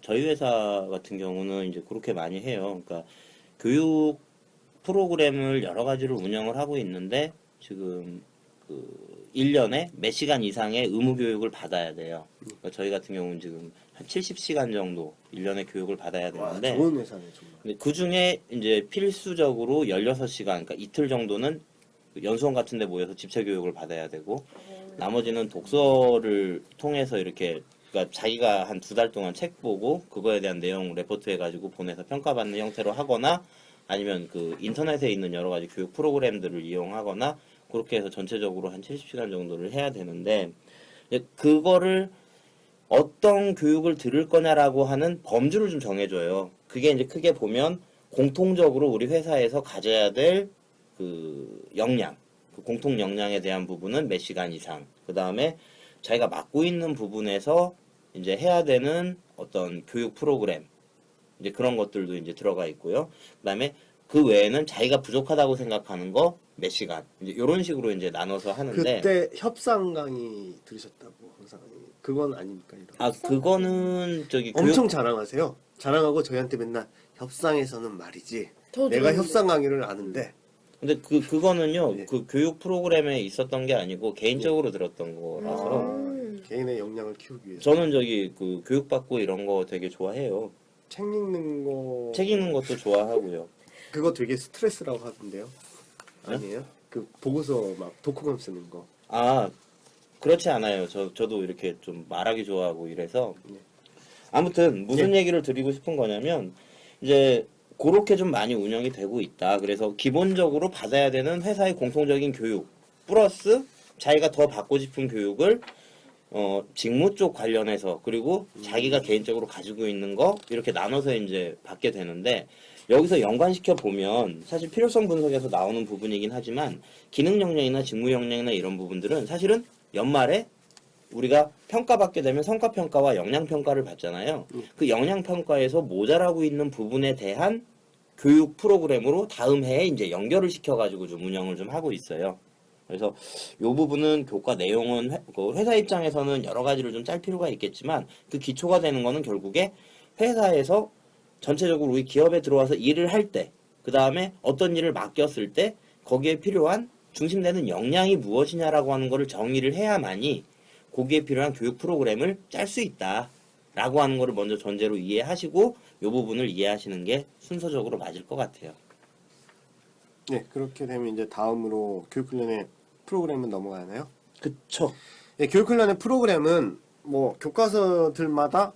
저희 회사 같은 경우는 이제 그렇게 많이 해요. 그러니까 교육 프로그램을 여러 가지를 운영을 하고 있는데 지금 그 1년에 몇 시간 이상의 의무 교육을 받아야 돼요. 그러니까 저희 같은 경우는 지금 한 70시간 정도 1년에 교육을 받아야 되는데 와, 좋은 회사네 정말. 근데 그 중에 이제 필수적으로 16시간, 그러니까 이틀 정도는 연수원 같은 데 모여서 집체 교육을 받아야 되고, 나머지는 독서를 통해서 이렇게, 그러니까 자기가 한 2달 동안 책 보고, 그거에 대한 내용 레포트 해가지고 보내서 평가받는 형태로 하거나, 아니면 그 인터넷에 있는 여러 가지 교육 프로그램들을 이용하거나, 그렇게 해서 전체적으로 한 70시간 정도를 해야 되는데, 그거를 어떤 교육을 들을 거냐라고 하는 범주를 좀 정해줘요. 그게 이제 크게 보면 공통적으로 우리 회사에서 가져야 될 그 역량, 그 공통 역량에 대한 부분은 몇 시간 이상. 그 다음에 자기가 맡고 있는 부분에서 이제 해야 되는 어떤 교육 프로그램, 이제 그런 것들도 이제 들어가 있고요. 그 다음에 그 외에는 자기가 부족하다고 생각하는 거 몇 시간. 이제 이런 식으로 이제 나눠서 하는데. 그때 협상 강의 들으셨다고 항상 그건 아닙니까? 이런. 아, 그거는 엄청 자랑하세요. 자랑하고 저희한테 맨날 협상에서는 말이지. 저 내가 들었는데. 협상 강의를 아는데 근데 그거는요, 네. 그 교육 프로그램에 있었던 게 아니고 개인적으로 들었던 거라서 개인의 역량을 키우기 위해서 저는 그 교육받고 이런 거 되게 좋아해요. 책 읽는 거 책 읽는 것도 좋아하고요. 그거 되게 스트레스라고 하던데요. 네? 아니에요? 그 보고서 막 독후감 쓰는 거. 아, 그렇지 않아요. 저도 이렇게 좀 말하기 좋아하고 이래서. 네. 아무튼 무슨 얘기를 드리고 싶은 거냐면 이제 그렇게 좀 많이 운영이 되고 있다. 그래서 기본적으로 받아야 되는 회사의 공통적인 교육 플러스 자기가 더 받고 싶은 교육을 직무 쪽 관련해서 그리고 자기가 개인적으로 가지고 있는 거 이렇게 나눠서 이제 받게 되는데 여기서 연관시켜 보면 사실 필요성 분석에서 나오는 부분이긴 하지만 기능 역량이나 직무 역량이나 이런 부분들은 사실은 연말에 우리가 평가받게 되면 성과평가와 역량평가를 받잖아요. 그 역량평가에서 모자라고 있는 부분에 대한 교육 프로그램으로 다음 해에 이제 연결을 시켜가지고 좀 운영을 좀 하고 있어요. 그래서 이 부분은 교과 내용은 회사 입장에서는 여러 가지를 좀 짤 필요가 있겠지만 그 기초가 되는 거는 결국에 회사에서 전체적으로 우리 기업에 들어와서 일을 할 때, 그 다음에 어떤 일을 맡겼을 때 거기에 필요한 중심되는 역량이 무엇이냐라고 하는 거를 정의를 해야만이 거기에 필요한 교육 프로그램을 짤 수 있다라고 하는 거를 먼저 전제로 이해하시고 이 부분을 이해하시는 게 순서적으로 맞을 것 같아요. 네, 그렇게 되면 이제 다음으로 교육훈련의 프로그램은 넘어가나요? 그쵸. 네, 교육훈련의 프로그램은 뭐 교과서들마다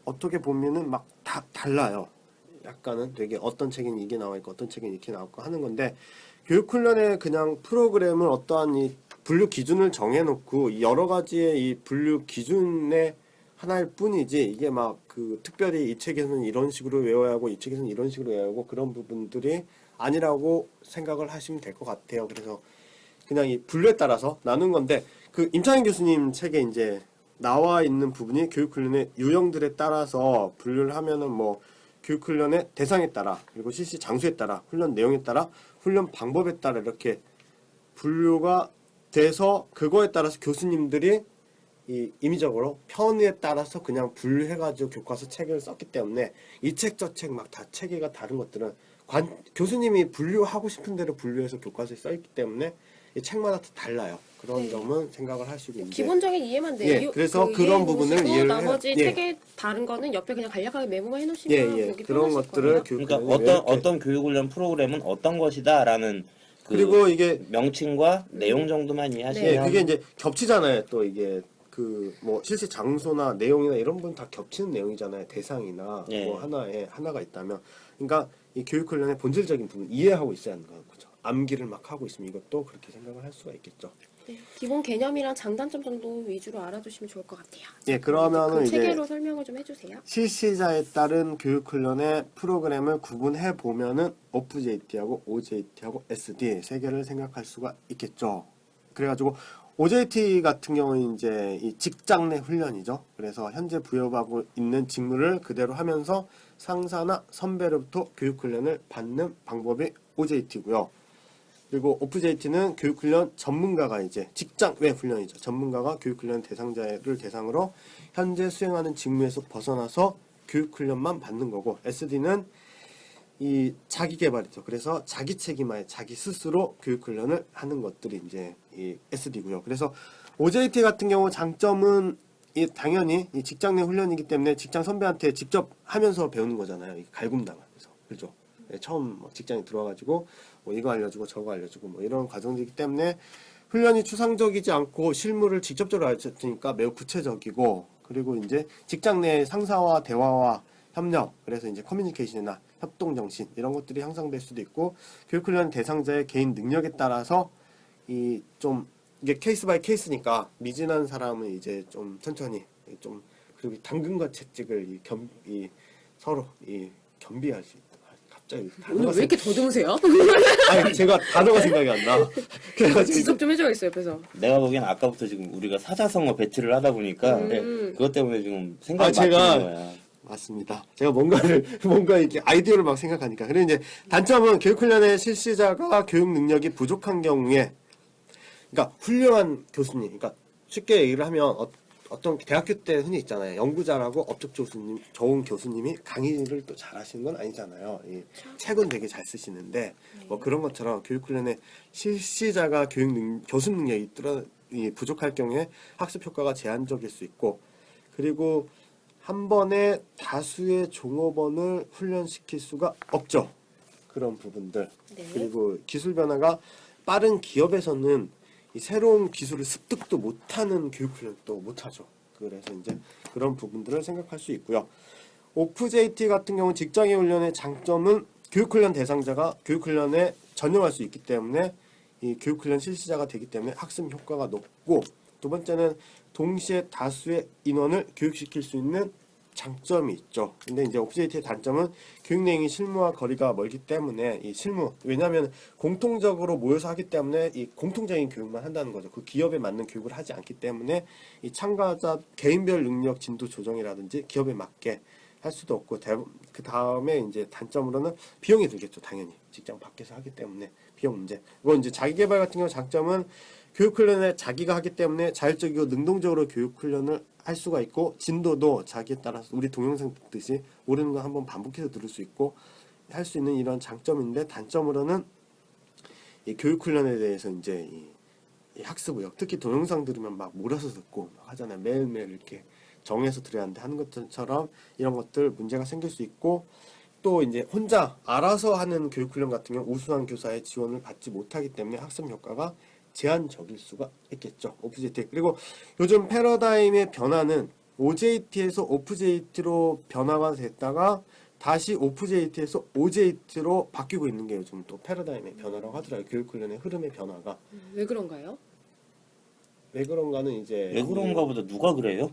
어떻게 보면은 막 다 달라요. 약간은 되게 어떤 책에는 이게 나와 있고 어떤 책에는 이렇게 나왔고 하는 건데 교육 훈련의 그냥 프로그램을 어떠한 이 분류 기준을 정해놓고 이 여러 가지의 이 분류 기준의 하나일 뿐이지 이게 막 그 특별히 이 책에서는 이런 식으로 외워야 하고 이 책에서는 이런 식으로 외워야 하고 그런 부분들이 아니라고 생각을 하시면 될 것 같아요. 그래서 그냥 이 분류에 따라서 나눈 건데 그 임창인 교수님 책에 이제 나와 있는 부분이 교육훈련의 유형들에 따라서 분류를 하면은 뭐 교육훈련의 대상에 따라 그리고 실시 장소에 따라 훈련 내용에 따라 훈련 방법에 따라 이렇게 분류가 돼서 그거에 따라서 교수님들이 이 임의적으로 편의에 따라서 그냥 분류해가지고 교과서 책을 썼기 때문에 이 책 저 책 막 다 체계가 다른 것들은 교수님이 분류하고 싶은 대로 분류해서 교과서에 써있기 때문에 이 책마다 다 달라요. 그런 네. 점은 생각을 하시고 있는데 기본적인 이해만 예, 그래서 그런 부분을 이해해 이해를 나머지 예. 책에 다른 거는 옆에 그냥 간략하게 메모만 해놓으시면 예, 보기 그런 편하실 것들을 거예요. 그러니까 교육훈련에 어떤 교육훈련 프로그램은 어떤 것이다라는 그 그리고 이게 명칭과 내용 정도만 예, 이해하시면 그게 이제 겹치잖아요. 또 이게 그 뭐 실제 장소나 내용이나 이런 부분 다 겹치는 내용이잖아요. 대상이나 예. 뭐 하나가 있다면, 그러니까 이 교육훈련의 본질적인 부분 이해하고 있어야 하는 거죠. 암기를 막 하고 있으면 이것도 그렇게 생각을 할 수가 있겠죠. 네, 기본 개념이랑 장단점 정도 위주로 알아두시면 좋을 것 같아요. 예, 그러면은 그 이제 체계로 설명을 좀 해주세요. 실시자에 따른 교육훈련의 프로그램을 구분해 보면은 OJT하고 OJT하고 SD 세 개를 생각할 수가 있겠죠. 그래가지고 OJT 같은 경우는 이제 이 직장 내 훈련이죠. 그래서 현재 부여하고 있는 직무를 그대로 하면서 상사나 선배로부터 교육훈련을 받는 방법이 OJT고요. 그리고 OFJT는 교육훈련 전문가가 이제 직장 외 훈련이죠. 전문가가 교육훈련 대상자를 대상으로 현재 수행하는 직무에서 벗어나서 교육훈련만 받는 거고, SD는 이 자기 개발이죠. 그래서 자기 책임하에 자기 스스로 교육훈련을 하는 것들이 이제 이 SD고요. 그래서 OJT 같은 경우 장점은 이 당연히 이 직장 내 훈련이기 때문에 직장 선배한테 직접 하면서 배우는 거잖아요. 갈굼당하면서. 그죠? 네, 처음 뭐 직장에 들어와가지고 뭐 이거 알려주고 저거 알려주고 뭐 이런 과정이기 때문에 훈련이 추상적이지 않고 실무를 직접적으로 알려주니까 매우 구체적이고, 그리고 이제 직장 내 상사와 대화와 협력, 그래서 이제 커뮤니케이션이나 협동정신 이런 것들이 향상될 수도 있고, 교육훈련 대상자의 개인 능력에 따라서 이 좀 이게 케이스 바이 케이스니까 미진한 사람은 이제 좀 천천히 좀, 그리고 당근과 채찍을 서로 겸비할 수 있다. 갑자기 오늘 왜 이렇게 더듬으세요? 아니 제가 단어가 생각이 안 나. 그래가지고 지속 좀 해줘야겠어요, 옆에서. 내가 보기엔 아까부터 지금 우리가 사자성어 배틀을 하다 보니까 그것 때문에 지금 생각이 제가 막히는 거야. 맞습니다. 제가 뭔가 이렇게 아이디어를 막 생각하니까. 그리고 이제 단점은 교육훈련의 실시자가 교육 능력이 부족한 경우에, 그러니까 훌륭한 교수님, 그러니까 쉽게 얘기를 하면 어떤 대학교 때 흔히 있잖아요. 연구자라고 업적 좋은 교수님이 강의를 또 잘하시는 건 아니잖아요. 이 책은 되게 잘 쓰시는데 뭐 그런 것처럼 교육훈련의 실시자가 교수 능력이 부족할 경우에 학습 효과가 제한적일 수 있고, 그리고 한 번에 다수의 종업원을 훈련시킬 수가 없죠. 그런 부분들. 네. 그리고 기술 변화가 빠른 기업에서는 이 새로운 기술을 습득도 못하는 교육훈련도 못하죠. 그래서 이제 그런 부분들을 생각할 수 있고요. OFJT 같은 경우는 직장의 훈련의 장점은 교육훈련 대상자가 교육훈련에 전용할 수 있기 때문에 이 교육훈련 실시자가 되기 때문에 학습 효과가 높고, 두 번째는 동시에 다수의 인원을 교육시킬 수 있는 장점이 있죠. 근데 이제 OFJT의 단점은 교육 내용이 실무와 거리가 멀기 때문에 이 실무, 왜냐하면 공통적으로 모여서 하기 때문에 이 공통적인 교육만 한다는 거죠. 그 기업에 맞는 교육을 하지 않기 때문에 이 참가자 개인별 능력 진도 조정이라든지 기업에 맞게 할 수도 없고, 그 다음에 이제 단점으로는 비용이 들겠죠. 당연히 직장 밖에서 하기 때문에 비용 문제. 이건 이제 자기개발 같은 경우 장점은 교육훈련에 자기가 하기 때문에 자율적이고 능동적으로 교육훈련을 할 수가 있고, 진도도 자기에 따라서 우리 동영상 듣듯이 모르는 거 한번 반복해서 들을 수 있고 할 수 있는 이런 장점인데, 단점으로는 이 교육훈련에 대해서 이제 이 학습의욕, 특히 동영상 들으면 막 몰아서 듣고 막 하잖아요. 매일매일 이렇게 정해서 들어야 하는데 하는 것처럼 이런 것들 문제가 생길 수 있고, 또 이제 혼자 알아서 하는 교육훈련 같은 경우 우수한 교사의 지원을 받지 못하기 때문에 학습 효과가 제한적일 수가 있겠죠. OFJT. 그리고 요즘 패러다임의 변화는 OJT에서 OFJT로 변화가 됐다가 다시 오프제이트에서 오제이트로 바뀌고 있는 게 요즘 또 패러다임의 변화라고 하더라고요. 교육 훈련의 흐름의 변화가. 왜 그런가요? 왜 그런가는 이제 왜 그런가 보다 누가 그래요?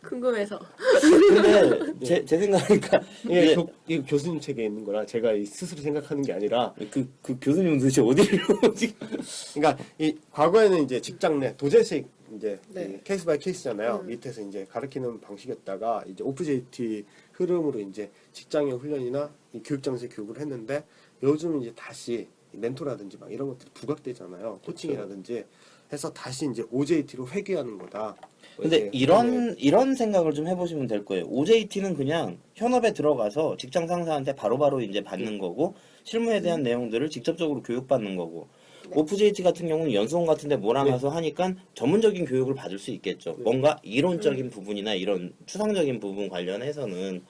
궁금해서. 근데 제 생각이니까 이게 이 교수님 책에 있는 거라 제가 스스로 생각하는 게 아니라 그 교수님은 도대체 어디를 그러니까 이 과거에는 이제 직장 내 도제식 이제 네. 이 케이스 바이 케이스잖아요. 밑에서 이제 가르치는 방식이었다가 이제 오프제이트 흐름으로 이제 직장의 훈련이나 이 교육장에서 교육을 했는데 요즘 이제 다시 멘토라든지 막 이런 것들이 부각되잖아요. 코칭이라든지 해서 다시 이제 OJT로 회귀하는 거다. 근데 이제 이런 생각을 좀 해보시면 될 거예요. OJT는 그냥 현업에 들어가서 직장 상사한테 바로바로 이제 받는 거고 실무에 대한 내용들을 직접적으로 교육받는 거고 오프JT 같은 경우는 연수원 같은 데 몰아놔서 하니까 전문적인 교육을 받을 수 있겠죠. 뭔가 이론적인 부분이나 이런 추상적인 부분 관련해서는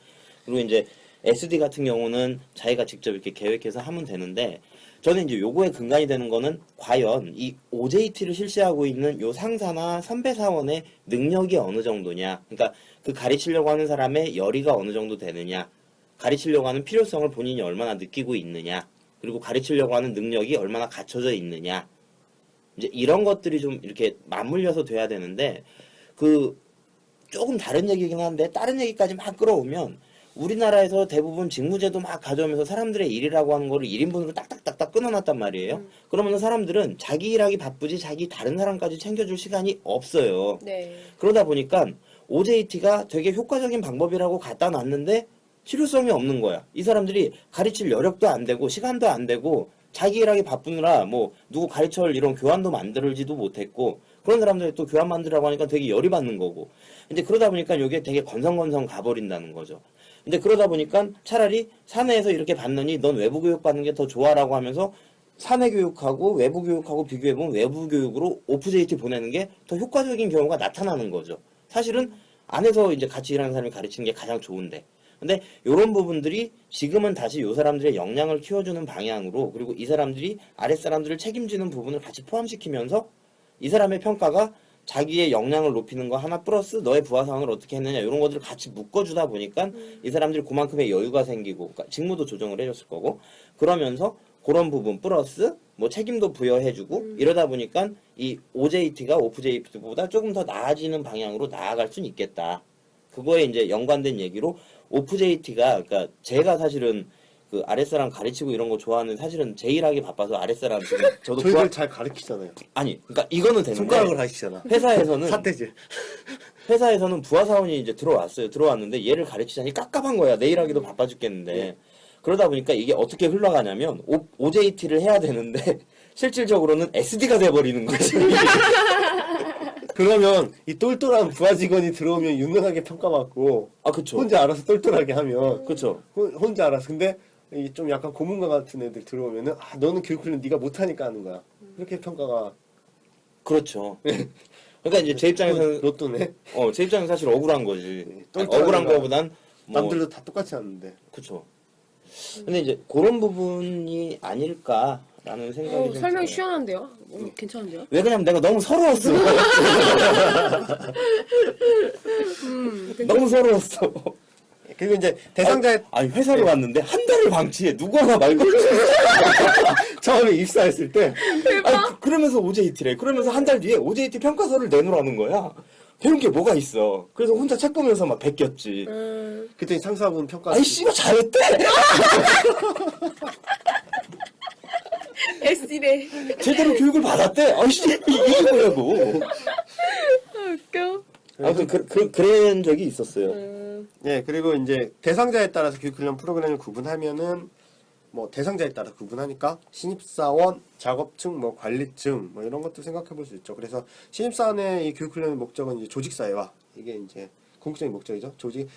그리고 이제 SD 같은 경우는 자기가 직접 이렇게 계획해서 하면 되는데 저는 이제 요거의 근간이 되는 거는 과연 이 OJT를 실시하고 있는 요 상사나 선배 사원의 능력이 어느 정도냐. 그러니까 그 가르치려고 하는 사람의 열의가 어느 정도 되느냐. 가르치려고 하는 필요성을 본인이 얼마나 느끼고 있느냐. 그리고 가르치려고 하는 능력이 얼마나 갖춰져 있느냐. 이제 이런 것들이 좀 이렇게 맞물려서 돼야 되는데 그 조금 다른 얘기긴 한데 다른 얘기까지 막 끌어오면 우리나라에서 대부분 직무제도 막 가져오면서 사람들의 일이라고 하는 거를 1인분으로 딱딱딱딱 끊어놨단 말이에요. 그러면 사람들은 자기 일하기 바쁘지 자기 다른 사람까지 챙겨줄 시간이 없어요. 네. 그러다 보니까 OJT가 되게 효과적인 방법이라고 갖다 놨는데 실효성이 없는 거야. 이 사람들이 가르칠 여력도 안 되고 시간도 안 되고 자기 일하기 바쁘느라 뭐 누구 가르쳐줄 이런 교환도 만들지도 못했고 그런 사람들이 또 교환 만들라고 하니까 되게 열이 받는 거고 이제 그러다 보니까 이게 되게 건성건성 가버린다는 거죠. 근데 그러다 보니까 차라리 사내에서 이렇게 받느니 넌 외부 교육 받는 게 더 좋아라고 하면서 사내 교육하고 외부 교육하고 비교해보면 외부 교육으로 오프JT 보내는 게 더 효과적인 경우가 나타나는 거죠. 사실은 안에서 이제 같이 일하는 사람이 가르치는 게 가장 좋은데. 근데 이런 부분들이 지금은 다시 이 사람들의 역량을 키워주는 방향으로 그리고 이 사람들이 아랫사람들을 책임지는 부분을 같이 포함시키면서 이 사람의 평가가 자기의 역량을 높이는 거 하나 플러스 너의 부하 상황을 어떻게 했느냐 이런 것들을 같이 묶어주다 보니까 이 사람들이 그만큼의 여유가 생기고 그러니까 직무도 조정을 해줬을 거고 그러면서 그런 부분 플러스 뭐 책임도 부여해주고 이러다 보니까 이 OJT가 오프JT보다 조금 더 나아지는 방향으로 나아갈 수는 있겠다. 그거에 이제 연관된 얘기로 오프JT가 그러니까 제가 사실은 그 아랫사람 가르치고 이런 거 좋아하는 사실은 제 일하기 바빠서 아랫사람 지금 저도 저희들 잘 가르치잖아요. 아니 그러니까 이거는 되는데 손가락으로 하시잖아. 회사에서는 사태질. 회사에서는 부하 사원이 이제 들어왔어요. 들어왔는데 얘를 가르치자니 깝깝한 거야. 내 일하기도 바빠 죽겠는데. 그러다 보니까 이게 어떻게 흘러가냐면 OJT를 해야 되는데 실질적으로는 SD가 돼버리는 거지. 그러면 이 똘똘한 부하 직원이 들어오면 유능하게 평가받고 아 그쵸. 혼자 알아서 똘똘하게 하면 그쵸. 혼자 알아서 근데 이 좀 약간 고문관 같은 애들 들어오면은 아 너는 교육훈련 네가 못하니까 하는 거야. 이렇게 평가가 그렇죠. 그러니까 이제 제 입장에서는 로또네. 제 입장에서 사실 억울한 거지. 똘똘한 억울한 거야. 거보단 뭐 남들도 다 똑같이 하는데. 그쵸. 근데 이제 그런 부분이 아닐까라는 생각이 좀 설명이 들어요. 시원한데요? 괜찮은데요? 왜 그러냐면 내가 너무 서러웠어. 너무 서러웠어. 그리고 이제 대상자의 아니 회사를 왔는데 한 달을 방치해. 누구 하나 말고. 처음에 입사했을 때 아니, 그러면서 OJT래. 그러면서 한 달 뒤에 OJT 평가서를 내놓으라는 거야. 배운 게 뭐가 있어. 그래서 혼자 책 보면서 막 베꼈지. 그때 상사분 평가 아이 씨발 잘했대. SD네. 제대로 교육을 받았대. 아이씨 이게 뭐냐고. 웃겨. 아무튼 그런 적이 있었어요. 예, 그리고 이제 대상자에 따라서 교육훈련 프로그램을 구분하면은 뭐 대상자에 따라 구분하니까 신입사원, 작업층, 뭐 관리층 뭐 이런 것도 생각해 볼 수 있죠. 그래서 신입사원의 이 교육훈련의 목적은 이제 조직사회화 이게 이제 궁극적인 목적이죠.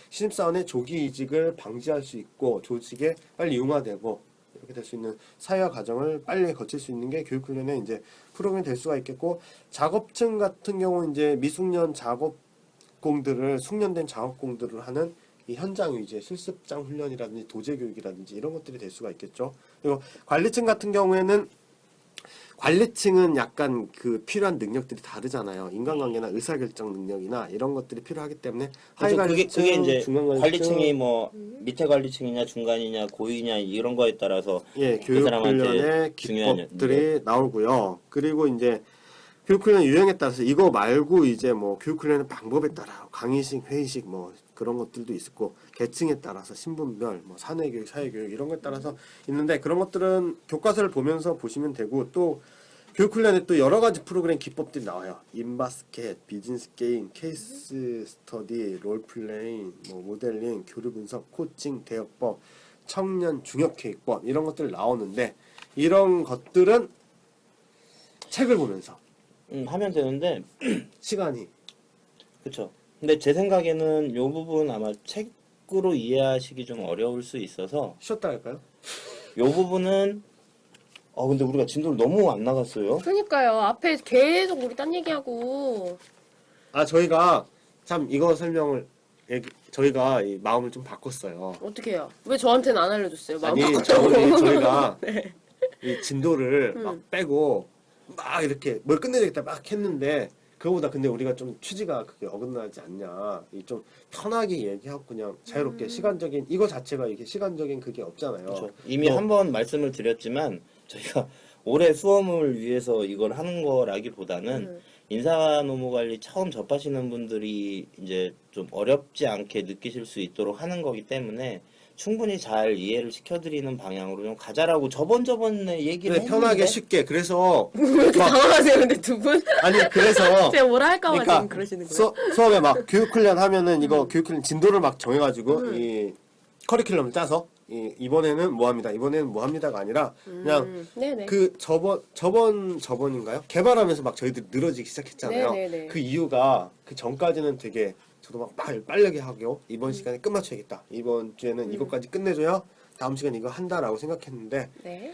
신입사원의 조기 이직을 방지할 수 있고 조직에 빨리 융화되고 이렇게 될 수 있는 사회화 과정을 빨리 거칠 수 있는 게 교육훈련의 이제 프로그램이 될 수가 있겠고 작업층 같은 경우 이제 미숙련 작업공들을 숙련된 작업공들을 하는 이 현장 위주의 실습장 훈련이라든지 도제 교육이라든지 이런 것들이 될 수가 있겠죠. 그리고 관리층 같은 경우에는 관리층은 약간 그 필요한 능력들이 다르잖아요. 인간관계나 의사결정 능력이나 이런 것들이 필요하기 때문에 하위 그래서 관리층, 그게 이제 중간 관리층이 뭐 밑에 관리층이냐 중간이냐 고위냐 이런 거에 따라서 예, 그 교육 사람한테 훈련의 중요한 기법들이 나오고요. 그리고 이제 교육 훈련 유형에 따라서 이거 말고 이제 뭐 교육 훈련의 방법에 따라 강의식, 회의식 뭐 그런 것들도 있고 계층에 따라서 신분별, 뭐 사내교육, 사회교육 이런 거에 따라서 있는데 그런 것들은 교과서를 보면서 보시면 되고 또 교육 훈련에 또 여러 가지 프로그램 기법들이 나와요. 인바스켓, 비즈니스 게임, 케이스 스터디, 롤플레잉, 뭐 모델링, 교류 분석, 코칭, 대역법, 청년 중역 계획법 이런 것들 나오는데 이런 것들은 책을 보면서 하면 되는데 시간이 그쵸. 근데 제 생각에는 요 부분 아마 책으로 이해하시기 좀 어려울 수 있어서 쉬었다 할까요? 요 부분은 근데 우리가 진도를 너무 안 나갔어요. 그러니까요. 앞에 계속 우리 딴 얘기하고. 아 저희가 참 이거 설명을 저희가 이 마음을 좀 바꿨어요. 어떻게 해요? 왜 저한테는 안 알려줬어요? 마음 아니 바꾸자고. 저희가 네. 이 진도를 막 빼고 막 이렇게 뭘 끝내야겠다 막 했는데 그거보다 근데 우리가 좀 취지가 그게 어긋나지 않냐 이 좀 편하게 얘기하고 그냥 자유롭게 시간적인 이거 자체가 이게 시간적인 그게 없잖아요. 그렇죠. 이미 한번 말씀을 드렸지만 저희가 올해 수험을 위해서 이걸 하는 거라기보다는 인사노무관리 처음 접하시는 분들이 이제 좀 어렵지 않게 느끼실 수 있도록 하는 거기 때문에 충분히 잘 이해를 시켜드리는 방향으로 좀 가자라고 저번에 얘기를 네, 편하게 했는데 쉽게 그래서 왜 이렇게 당황하세요, 근데 두 분? 아니 그래서 제가 뭐라 할까봐 그러니까 지금 그러시는 거예요? 수업에 막 교육훈련 하면은 이거 교육훈련 진도를 막 정해가지고 이 커리큘럼을 짜서 이번에는 뭐 합니다. 이번에는 뭐 합니다가 아니라 그냥 네네. 그 저번인가요? 개발하면서 막 저희들이 늘어지기 시작했잖아요. 네네네. 그 이유가 그 전까지는 되게 저도 막 빠르게 하고 이번 시간에 끝마쳐야겠다. 이번 주에는 이것까지 끝내줘야 다음 시간에 이거 한다라고 생각했는데 네.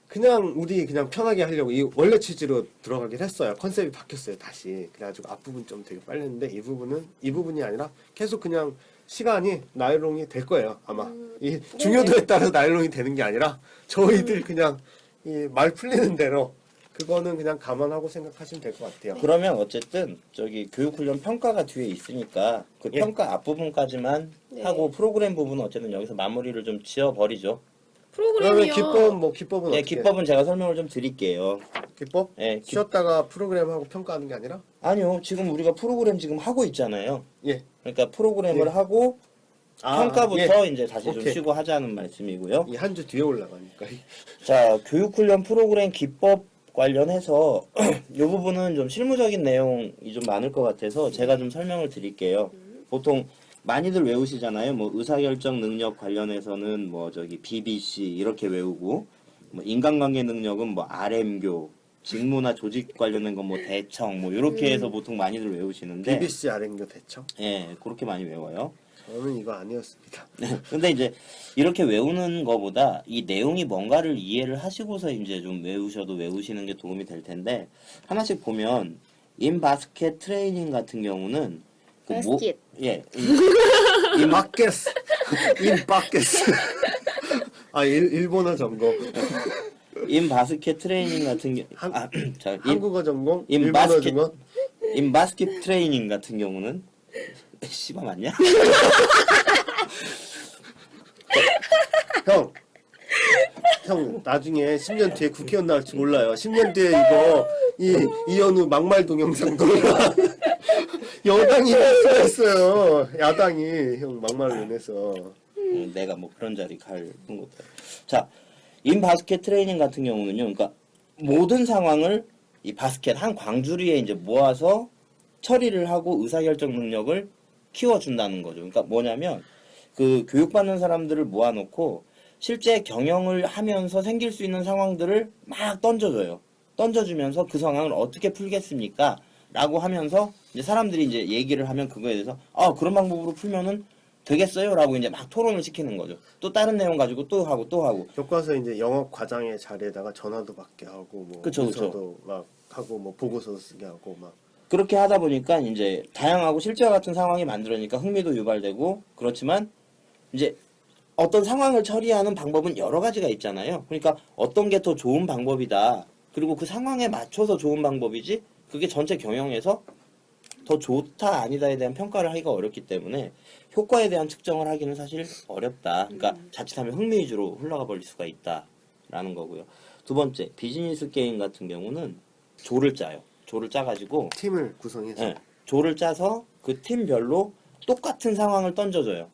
그냥 우리 그냥 편하게 하려고 이 원래 취지로 들어가긴 했어요. 컨셉이 바뀌었어요 다시. 그래가지고 앞부분 좀 되게 빨리 했는데 이 부분이 아니라 계속 그냥 시간이 나일롱이 될 거예요 아마. 이 중요도에 따라서 나일롱이 되는 게 아니라 저희들 그냥 이 말 풀리는 대로 그거는 그냥 감안하고 생각하시면 될 것 같아요. 그러면 어쨌든 저기 교육훈련 평가가 뒤에 있으니까 그 예. 평가 앞부분까지만 네. 하고 프로그램 부분은 어쨌든 여기서 마무리를 좀 지어버리죠. 그러면 프로그램이요. 기법은 예, 어떻게? 기법은 제가 설명을 좀 드릴게요. 기법? 예, 쉬었다가 프로그램하고 평가하는 게 아니라? 아니요, 지금 우리가 프로그램 지금 하고 있잖아요. 예. 그러니까 프로그램을 예. 하고 평가부터 이제 다시 좀 오케이. 쉬고 하자는 말씀이고요. 이 한 주 뒤에 올라가니까. 자, 교육훈련 프로그램 기법 관련해서 이 부분은 좀 실무적인 내용이 좀 많을 것 같아서 제가 좀 설명을 드릴게요. 보통 많이들 외우시잖아요. 뭐 의사결정 능력 관련해서는 뭐 저기 BBC 이렇게 외우고 뭐 인간관계 능력은 뭐 RM교, 직무나 조직 관련된 건 뭐 대청 뭐 이렇게 해서 보통 많이들 외우시는데 BBC 아랭교 대처? 예, 그렇게 많이 외워요. 저는 이거 아니었습니다. 근데 이제 이렇게 외우는 거보다 이 내용이 뭔가를 이해를 하시고서 이제 좀 외우셔도 외우시는 게 도움이 될 텐데 하나씩 보면 인바스켓 트레이닝 같은 경우는 그 바스켓. 예. 인바켓스. 인바켓스. 아, 일본어 전공. 인바스켓 트레이닝 같은 경우 자, 한국어 전공? 일본어 인바스켓 전공? 인바스켓 트레이닝 같은 경우는 씨발 맞냐? 형, 나중에 10년 뒤에 국회의원 나올지 몰라요. 10년 뒤에 이거, 이현우 막말 동영상도 여당이 했어요. 야당이 형 막말로 인해서. 내가 뭐 그런 자리 갈 것도. 자, 인바스켓 트레이닝 같은 경우는요. 그러니까 모든 상황을 이 바스켓 한 광주리에 이제 모아서 처리를 하고 의사결정 능력을 키워준다는 거죠. 그러니까 뭐냐면 그 교육받는 사람들을 모아놓고 실제 경영을 하면서 생길 수 있는 상황들을 막 던져줘요. 던져주면서 그 상황을 어떻게 풀겠습니까? 라고 하면서 이제 사람들이 이제 얘기를 하면 그거에 대해서 그런 방법으로 풀면은 되겠어요? 라고 이제 막 토론을 시키는 거죠. 또 다른 내용 가지고 또 하고 또 하고. 교과서 이제 영업 과장의 자리에다가 전화도 받게 하고 뭐 그쵸. 문서도 막 하고 뭐 보고서도 쓰게 하고 막 그렇게 하다 보니까 이제 다양하고 실제와 같은 상황이 만들어지니까 흥미도 유발되고 그렇지만 이제 어떤 상황을 처리하는 방법은 여러 가지가 있잖아요. 그러니까 어떤 게 더 좋은 방법이다 그리고 그 상황에 맞춰서 좋은 방법이지 그게 전체 경영에서 더 좋다 아니다에 대한 평가를 하기가 어렵기 때문에 효과에 대한 측정을 하기는 사실 어렵다. 그러니까 자칫하면 흥미 위주로 흘러가 버릴 수가 있다라는 거고요. 두 번째, 비즈니스 게임 같은 경우는 조를 짜요. 조를 짜가지고 팀을 구성해서 네, 조를 짜서 그 팀별로 똑같은 상황을 던져줘요.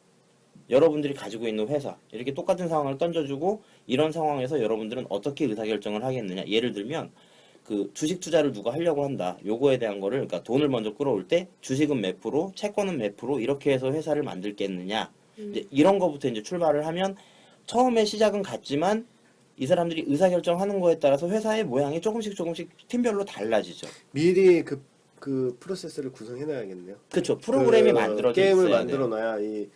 여러분들이 가지고 있는 회사 이렇게 똑같은 상황을 던져주고 이런 상황에서 여러분들은 어떻게 의사결정을 하겠느냐. 예를 들면 그 주식 투자를 누가 하려고 한다. 요거에 대한 거를 그러니까 돈을 먼저 끌어올 때 주식은 몇 프로, 채권은 몇 프로 이렇게 해서 회사를 만들겠느냐. 이제 이런 거부터 이제 출발을 하면 처음에 시작은 같지만 이 사람들이 의사결정하는 거에 따라서 회사의 모양이 조금씩 팀별로 달라지죠. 미리 그 프로세스를 구성해놔야겠네요. 그렇죠. 프로그램이 만들어져 게임을 있어야 만들어놔야 이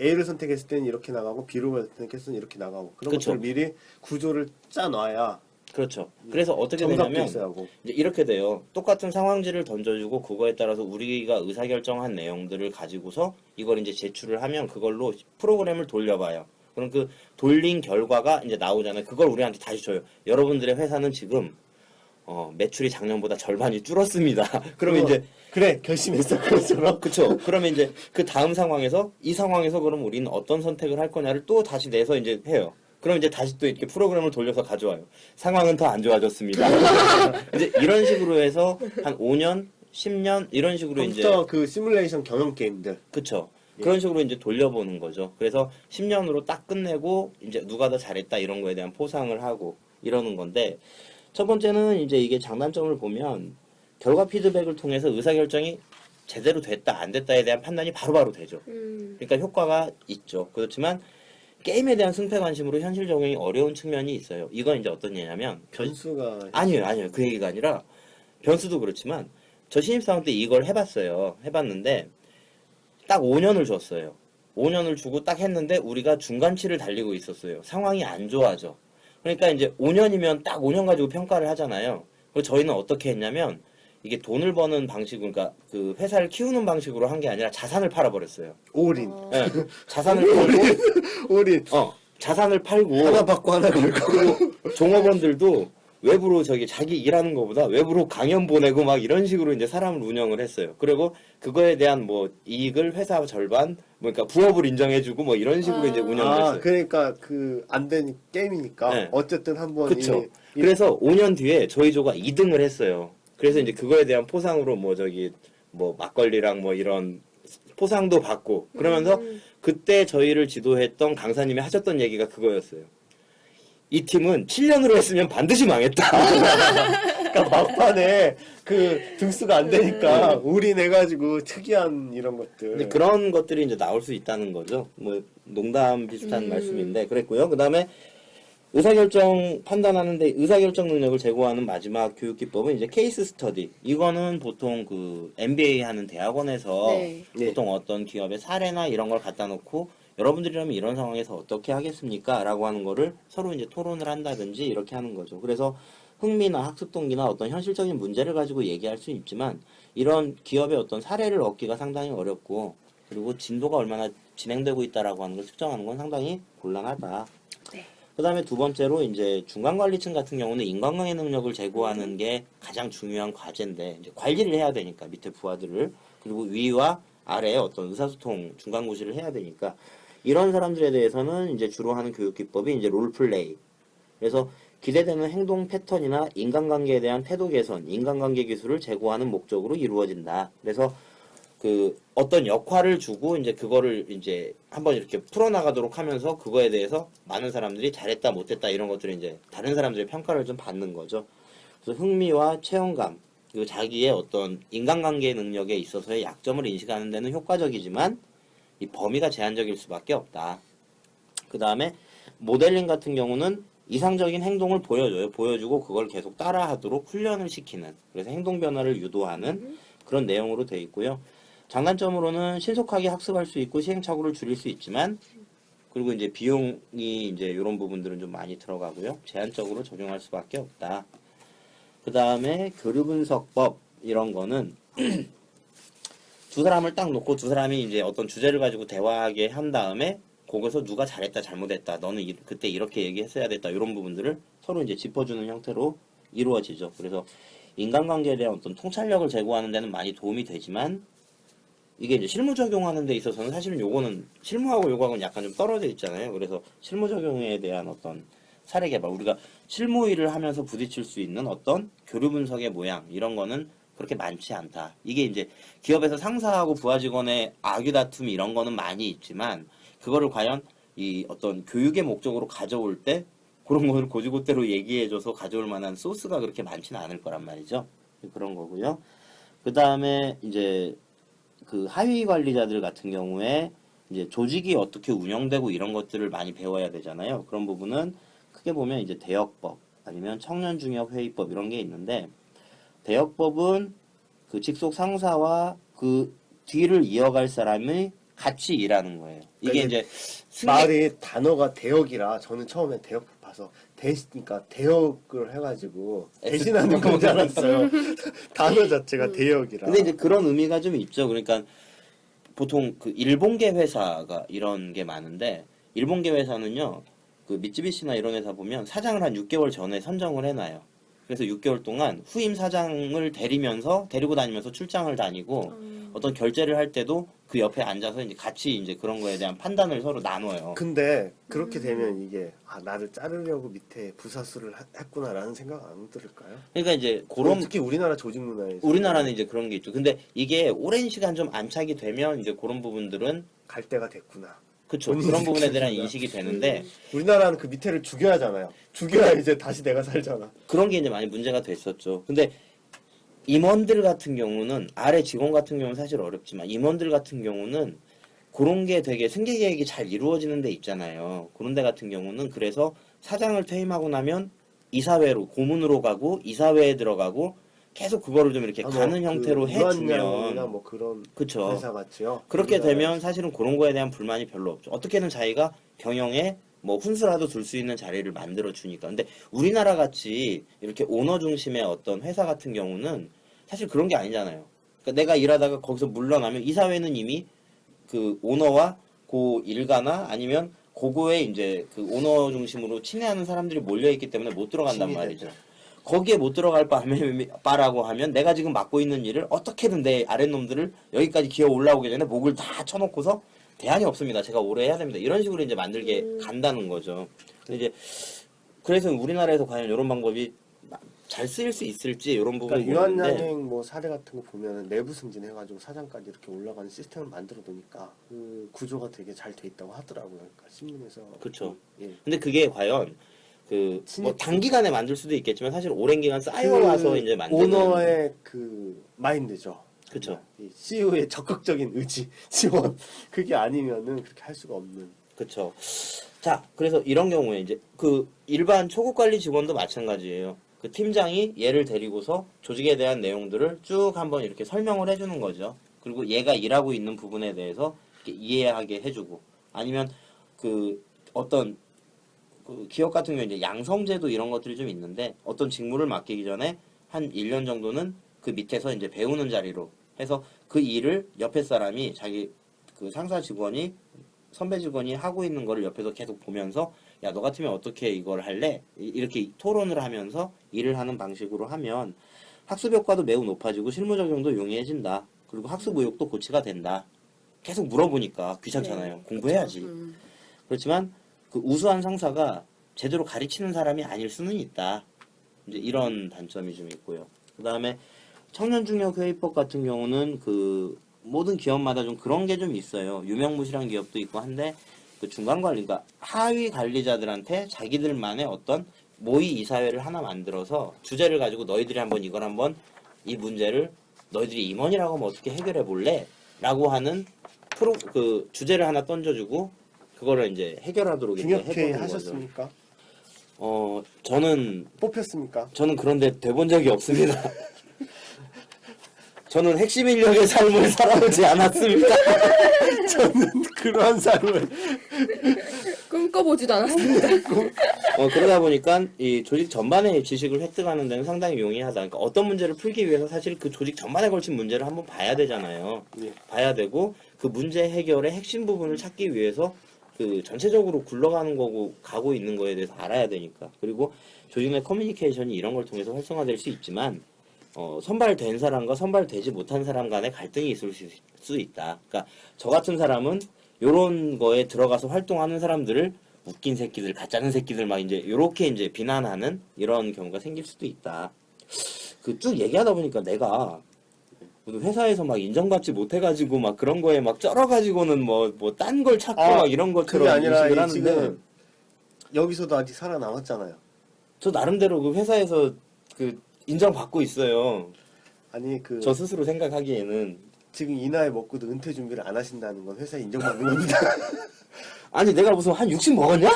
A를 선택했을 때는 이렇게 나가고 B를 선택했을 때는 이렇게 나가고 그런 그쵸. 것들을 미리 구조를 짜놔야 그렇죠. 그래서 어떻게 정답도 되냐면 있어야 하고. 이제 이렇게 돼요. 똑같은 상황지를 던져주고 그거에 따라서 우리가 의사결정한 내용들을 가지고서 이걸 이제 제출을 하면 그걸로 프로그램을 돌려봐요. 그럼 그 돌린 결과가 이제 나오잖아요. 그걸 우리한테 다시 줘요. 여러분들의 회사는 지금 매출이 작년보다 절반이 줄었습니다. 그러면 이제 그래 결심했어 그것처럼. 그쵸. 그러면 이제 그 다음 상황에서 이 상황에서 그럼 우리는 어떤 선택을 할 거냐를 또 다시 내서 이제 해요. 그럼 이제 다시 또 이렇게 프로그램을 돌려서 가져와요. 상황은 더 안 좋아졌습니다. 이제 이런 식으로 해서 한 5년, 10년 이런 식으로 이제 컴퓨터 그 시뮬레이션 경영 게임들. 그쵸. 그런 식으로 이제 돌려보는 거죠. 그래서 10년으로 딱 끝내고 이제 누가 더 잘했다 이런 거에 대한 포상을 하고 이러는 건데 첫 번째는 이제 이게 장단점을 보면 결과 피드백을 통해서 의사결정이 제대로 됐다 안 됐다에 대한 판단이 바로바로 되죠. 그러니까 효과가 있죠. 그렇지만 게임에 대한 승패 관심으로 현실 적용이 어려운 측면이 있어요. 이건 이제 어떤 예냐면 변수가 아니에요. 그 얘기가 아니라 변수도 그렇지만 저 신입사원 때 이걸 해봤어요. 해봤는데 딱 5년을 줬어요. 5년을 주고 딱 했는데 우리가 중간치를 달리고 있었어요. 상황이 안 좋아져. 그러니까 이제 5년이면 딱 5년 가지고 평가를 하잖아요. 그리고 저희는 어떻게 했냐면 이게 돈을 버는 방식, 그러니까 그 회사를 키우는 방식으로 한 게 아니라 자산을 팔아버렸어요. 올인. 네, 자산을 팔고, 올인. 자산을 팔고, 하나 받고 하나 걸고. 그리고 종업원들도 외부로 자기 일하는 것보다 외부로 강연 보내고 막 이런 식으로 이제 사람을 운영을 했어요. 그리고 그거에 대한 뭐 이익을 회사 절반, 그러니까 부업을 인정해주고 뭐 이런 식으로 이제 운영을 했어요. 그러니까 그 안 된 게임이니까 네. 어쨌든 한번 그쵸. 그래서 5년 뒤에 저희 조가 2등을 했어요. 그래서 이제 그거에 대한 포상으로 뭐 막걸리랑 뭐 이런 포상도 받고 그러면서 그때 저희를 지도했던 강사님이 하셨던 얘기가 그거였어요. 이 팀은 7년으로 했으면 반드시 망했다. 그러니까 막판에 그 등수가 안 되니까 올인해가지고 특이한 이런 것들. 근데 그런 것들이 이제 나올 수 있다는 거죠. 뭐 농담 비슷한 말씀인데 그랬고요. 그 다음에 의사결정 판단하는데 의사결정 능력을 제고하는 마지막 교육 기법은 이제 케이스 스터디. 이거는 보통 그 MBA 하는 대학원에서 네. 보통 어떤 기업의 사례나 이런 걸 갖다 놓고 여러분들이라면 이런 상황에서 어떻게 하겠습니까? 라고 하는 거를 서로 이제 토론을 한다든지 이렇게 하는 거죠. 그래서 흥미나 학습 동기나 어떤 현실적인 문제를 가지고 얘기할 수 있지만 이런 기업의 어떤 사례를 얻기가 상당히 어렵고 그리고 진도가 얼마나 진행되고 있다라고 하는 걸 측정하는 건 상당히 곤란하다. 그 다음에 두 번째로 이제 중간관리층 같은 경우는 인간관계 능력을 제고하는 게 가장 중요한 과제인데 이제 관리를 해야 되니까 밑에 부하들을 그리고 위와 아래에 어떤 의사소통 중간고시를 해야 되니까 이런 사람들에 대해서는 이제 주로 하는 교육 기법이 이제 롤플레이. 그래서 기대되는 행동 패턴이나 인간관계에 대한 태도 개선, 인간관계 기술을 제고하는 목적으로 이루어진다. 그래서 그 어떤 역할을 주고 이제 그거를 이제 한번 이렇게 풀어나가도록 하면서 그거에 대해서 많은 사람들이 잘했다 못했다 이런 것들을 이제 다른 사람들의 평가를 좀 받는 거죠. 그래서 흥미와 체험감 그리고 자기의 어떤 인간관계 능력에 있어서의 약점을 인식하는 데는 효과적이지만 이 범위가 제한적일 수밖에 없다. 그 다음에 모델링 같은 경우는 이상적인 행동을 보여줘요. 보여주고 그걸 계속 따라하도록 훈련을 시키는 그래서 행동 변화를 유도하는 그런 내용으로 되어 있고요. 장단점으로는 신속하게 학습할 수 있고 시행착오를 줄일 수 있지만 그리고 이제 비용이 이제 이런 부분들은 좀 많이 들어가고요. 제한적으로 적용할 수밖에 없다. 그 다음에 교류 분석법 이런 거는 두 사람을 딱 놓고 두 사람이 이제 어떤 주제를 가지고 대화하게 한 다음에 거기서 누가 잘했다 잘못했다 너는 그때 이렇게 얘기했어야 됐다 이런 부분들을 서로 이제 짚어주는 형태로 이루어지죠. 그래서 인간관계에 대한 어떤 통찰력을 제고하는 데는 많이 도움이 되지만 이게 이제 실무 적용하는 데 있어서는 사실은 요거는 실무하고 요거하고는 약간 좀 떨어져 있잖아요. 그래서 실무 적용에 대한 어떤 사례 개발, 우리가 실무 일을 하면서 부딪힐 수 있는 어떤 교류 분석의 모양 이런 거는 그렇게 많지 않다. 이게 이제 기업에서 상사하고 부하 직원의 악유 다툼 이런 거는 많이 있지만 그거를 과연 이 어떤 교육의 목적으로 가져올 때 그런 거를 고지고대로 얘기해줘서 가져올 만한 소스가 그렇게 많지는 않을 거란 말이죠. 그런 거고요. 그 다음에 이제 그 하위 관리자들 같은 경우에 이제 조직이 어떻게 운영되고 이런 것들을 많이 배워야 되잖아요. 그런 부분은 크게 보면 이제 대역법 아니면 청년중역회의법 이런 게 있는데 대역법은 그 직속 상사와 그 뒤를 이어갈 사람이 같이 일하는 거예요. 이게 그러니까 이제 말이 단어가 대역이라 저는 처음에 대역 봐서 그러니까 대역을 해가지고 대신하는 건 줄 알았어요. 단어 자체가 대역이라. 근데 이제 그런 의미가 좀 있죠. 그러니까 보통 그 일본계 회사가 이런 게 많은데 일본계 회사는요. 그 미쯔비시나 이런 회사 보면 사장을 한 6개월 전에 선정을 해놔요. 그래서 6개월 동안 후임 사장을 데리고 다니면서 출장을 다니고 어떤 결제를 할 때도 그 옆에 앉아서 이제 같이 이제 그런 거에 대한 판단을 서로 나눠요. 근데 그렇게 되면 이게 나를 자르려고 밑에 부사수를 했구나라는 생각 안 들을까요? 그러니까 이제 그런 특히 우리나라 조직 문화에서 우리나라는 이제 그런 게 있죠. 근데 이게 오랜 시간 좀 안착이 되면 이제 그런 부분들은 갈 때가 됐구나. 그쵸. 본인이 그런 부분에 대한 느끼는구나. 인식이 되는데 우리나라는 그 밑에를 죽여야 하잖아요. 죽여야 이제 다시 내가 살잖아. 그런 게 이제 많이 문제가 됐었죠. 근데 임원들 같은 경우는 아래 직원 같은 경우는 사실 어렵지만 임원들 같은 경우는 그런 게 되게 생계 계획이 잘 이루어지는 데 있잖아요. 그런 데 같은 경우는 그래서 사장을 퇴임하고 나면 이사회로 고문으로 가고 이사회에 들어가고 계속 그거를 좀 이렇게 가는 형태로 해주면 뭐 그런 그쵸. 회사 같지요. 그렇게 우리나라에서. 되면 사실은 그런 거에 대한 불만이 별로 없죠. 어떻게든 자기가 경영에 뭐 훈수라도 둘 수 있는 자리를 만들어 주니까. 근데 우리나라 같이 이렇게 오너 중심의 어떤 회사 같은 경우는 사실 그런 게 아니잖아요. 그러니까 내가 일하다가 거기서 물러나면 이사회는 이미 그 오너와 고 일가나 아니면 고거에 이제 그 오너 중심으로 친애하는 사람들이 몰려 있기 때문에 못 들어간단 신이 말이죠. 거기에 못 들어갈 바라고 하면 내가 지금 맡고 있는 일을 어떻게든 내 아랫놈들을 여기까지 기어 올라오기 전에 목을 다 쳐놓고서 대안이 없습니다. 제가 오래 해야 됩니다. 이런 식으로 이제 만들게 간다는 거죠. 근데 이제 그래서 우리나라에서 과연 이런 방법이 잘 쓰일 수 있을지 이런 부분이 그러니까 있는데 유한양행 뭐 사례 같은 거 보면은 내부 승진해가지고 사장까지 이렇게 올라가는 시스템을 만들어 놓으니까 그 구조가 되게 잘 돼 있다고 하더라고요. 그러니까 신문에서. 그쵸. 예. 근데 그게 과연 그 뭐 단기간에 만들 수도 있겠지만 사실 오랜 기간 쌓여와서 이제 만드는 오너의 그 마인드죠. 그쵸. 이 CEO의 적극적인 의지, 지원 그게 아니면은 그렇게 할 수가 없는. 그쵸. 자, 그래서 이런 경우에 이제 그 일반 초급 관리 직원도 마찬가지예요. 그 팀장이 얘를 데리고서 조직에 대한 내용들을 쭉 한번 이렇게 설명을 해주는 거죠. 그리고 얘가 일하고 있는 부분에 대해서 이렇게 이해하게 해주고 아니면 그 어떤 그 기업 같은 경우에 이제 양성제도 이런 것들이 좀 있는데 어떤 직무를 맡기기 전에 한 1년 정도는 그 밑에서 이제 배우는 자리로 해서 그 일을 옆에 사람이 자기 그 상사 직원이 선배 직원이 하고 있는 거를 옆에서 계속 보면서 야, 너 같으면 어떻게 이걸 할래? 이렇게 토론을 하면서 일을 하는 방식으로 하면 학습 효과도 매우 높아지고 실무 적용도 용이해진다. 그리고 학습 의욕도 고취가 된다. 계속 물어보니까 귀찮잖아요. 네, 공부해야지. 그렇지만 그 우수한 상사가 제대로 가르치는 사람이 아닐 수는 있다. 이제 이런 단점이 좀 있고요. 그 다음에 청년중역회의법 같은 경우는 그 모든 기업마다 좀 그런 게 좀 있어요. 유명무실한 기업도 있고 한데 그 중간관리, 그러니까 하위 관리자들한테 자기들만의 어떤 모의 이사회를 하나 만들어서 주제를 가지고 너희들이 한번 이걸 한번 이 문제를 너희들이 임원이라고 하면 어떻게 해결해 볼래? 라고 하는 그 주제를 하나 던져주고 그거를 이제 해결하도록 이제 중역회의 해보는 거죠. 하셨습니까? 저는 뽑혔습니까? 그런데 돼본 적이 없습니다. 저는 핵심 인력의 삶을 살아오지 않았습니다. 저는 그러한 삶을 꿈꿔보지도 않았습니다. 그러다 보니까 이 조직 전반의 지식을 획득하는 데는 상당히 용이하다. 그러니까 어떤 문제를 풀기 위해서 사실 그 조직 전반에 걸친 문제를 한번 봐야 되잖아요. 예. 봐야 되고 그 문제 해결의 핵심 부분을 찾기 위해서 그 전체적으로 굴러가는 거고 가고 있는 거에 대해서 알아야 되니까. 그리고 조직 내 커뮤니케이션이 이런 걸 통해서 활성화될 수 있지만 선발된 사람과 선발되지 못한 사람 간의 갈등이 있을 수 있다. 그러니까 저 같은 사람은 요런 거에 들어가서 활동하는 사람들을 웃긴 새끼들, 가짜는 새끼들 막 이제 요렇게 이제 비난하는 이런 경우가 생길 수도 있다. 그 쭉 얘기하다 보니까 내가 회사에서 막 인정받지 못해가지고 막 그런 거에 막 쩔어가지고는 뭐 딴 걸 찾고 막 이런 그게 것처럼 아니라 인식을 이 하는데 지금 여기서도 아직 살아남았잖아요. 저 나름대로 그 회사에서 그 인정받고 있어요. 아니 그 저 스스로 생각하기에는. 지금 이 나이 먹고도 은퇴 준비를 안 하신다는 건 회사에 인정받는 겁니다. 아니 내가 무슨 한 60 먹었냐?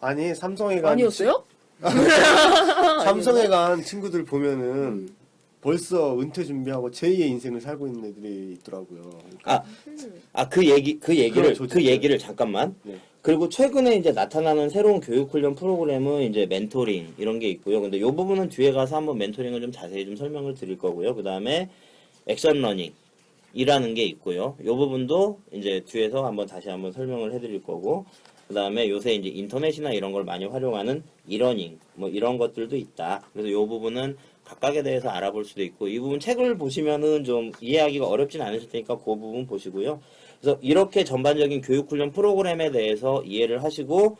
아니 삼성에 간 아니었어요? 삼성에 간 친구들 보면은 벌써 은퇴 준비하고 제2의 인생을 살고 있는 애들이 있더라고요. 그러니까 그 얘기를 그런 그 얘기를 잠깐만. 네. 그리고 최근에 이제 나타나는 새로운 교육 훈련 프로그램은 이제 멘토링 이런 게 있고요. 근데 이 부분은 뒤에 가서 한번 멘토링을 좀 자세히 좀 설명을 드릴 거고요. 그 다음에 액션 러닝이라는 게 있고요. 이 부분도 이제 뒤에서 한번 다시 한번 설명을 해드릴 거고. 그 다음에 요새 이제 인터넷이나 이런 걸 많이 활용하는 이러닝 뭐 이런 것들도 있다. 그래서 이 부분은 각각에 대해서 알아볼 수도 있고, 이 부분 책을 보시면은 좀 이해하기가 어렵진 않으실 테니까 그 부분 보시고요. 그래서 이렇게 전반적인 교육훈련 프로그램에 대해서 이해를 하시고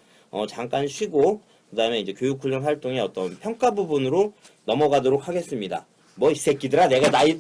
잠깐 쉬고 그 다음에 이제 교육훈련 활동의 어떤 평가 부분으로 넘어가도록 하겠습니다. 뭐 이 새끼들아, 내가 나이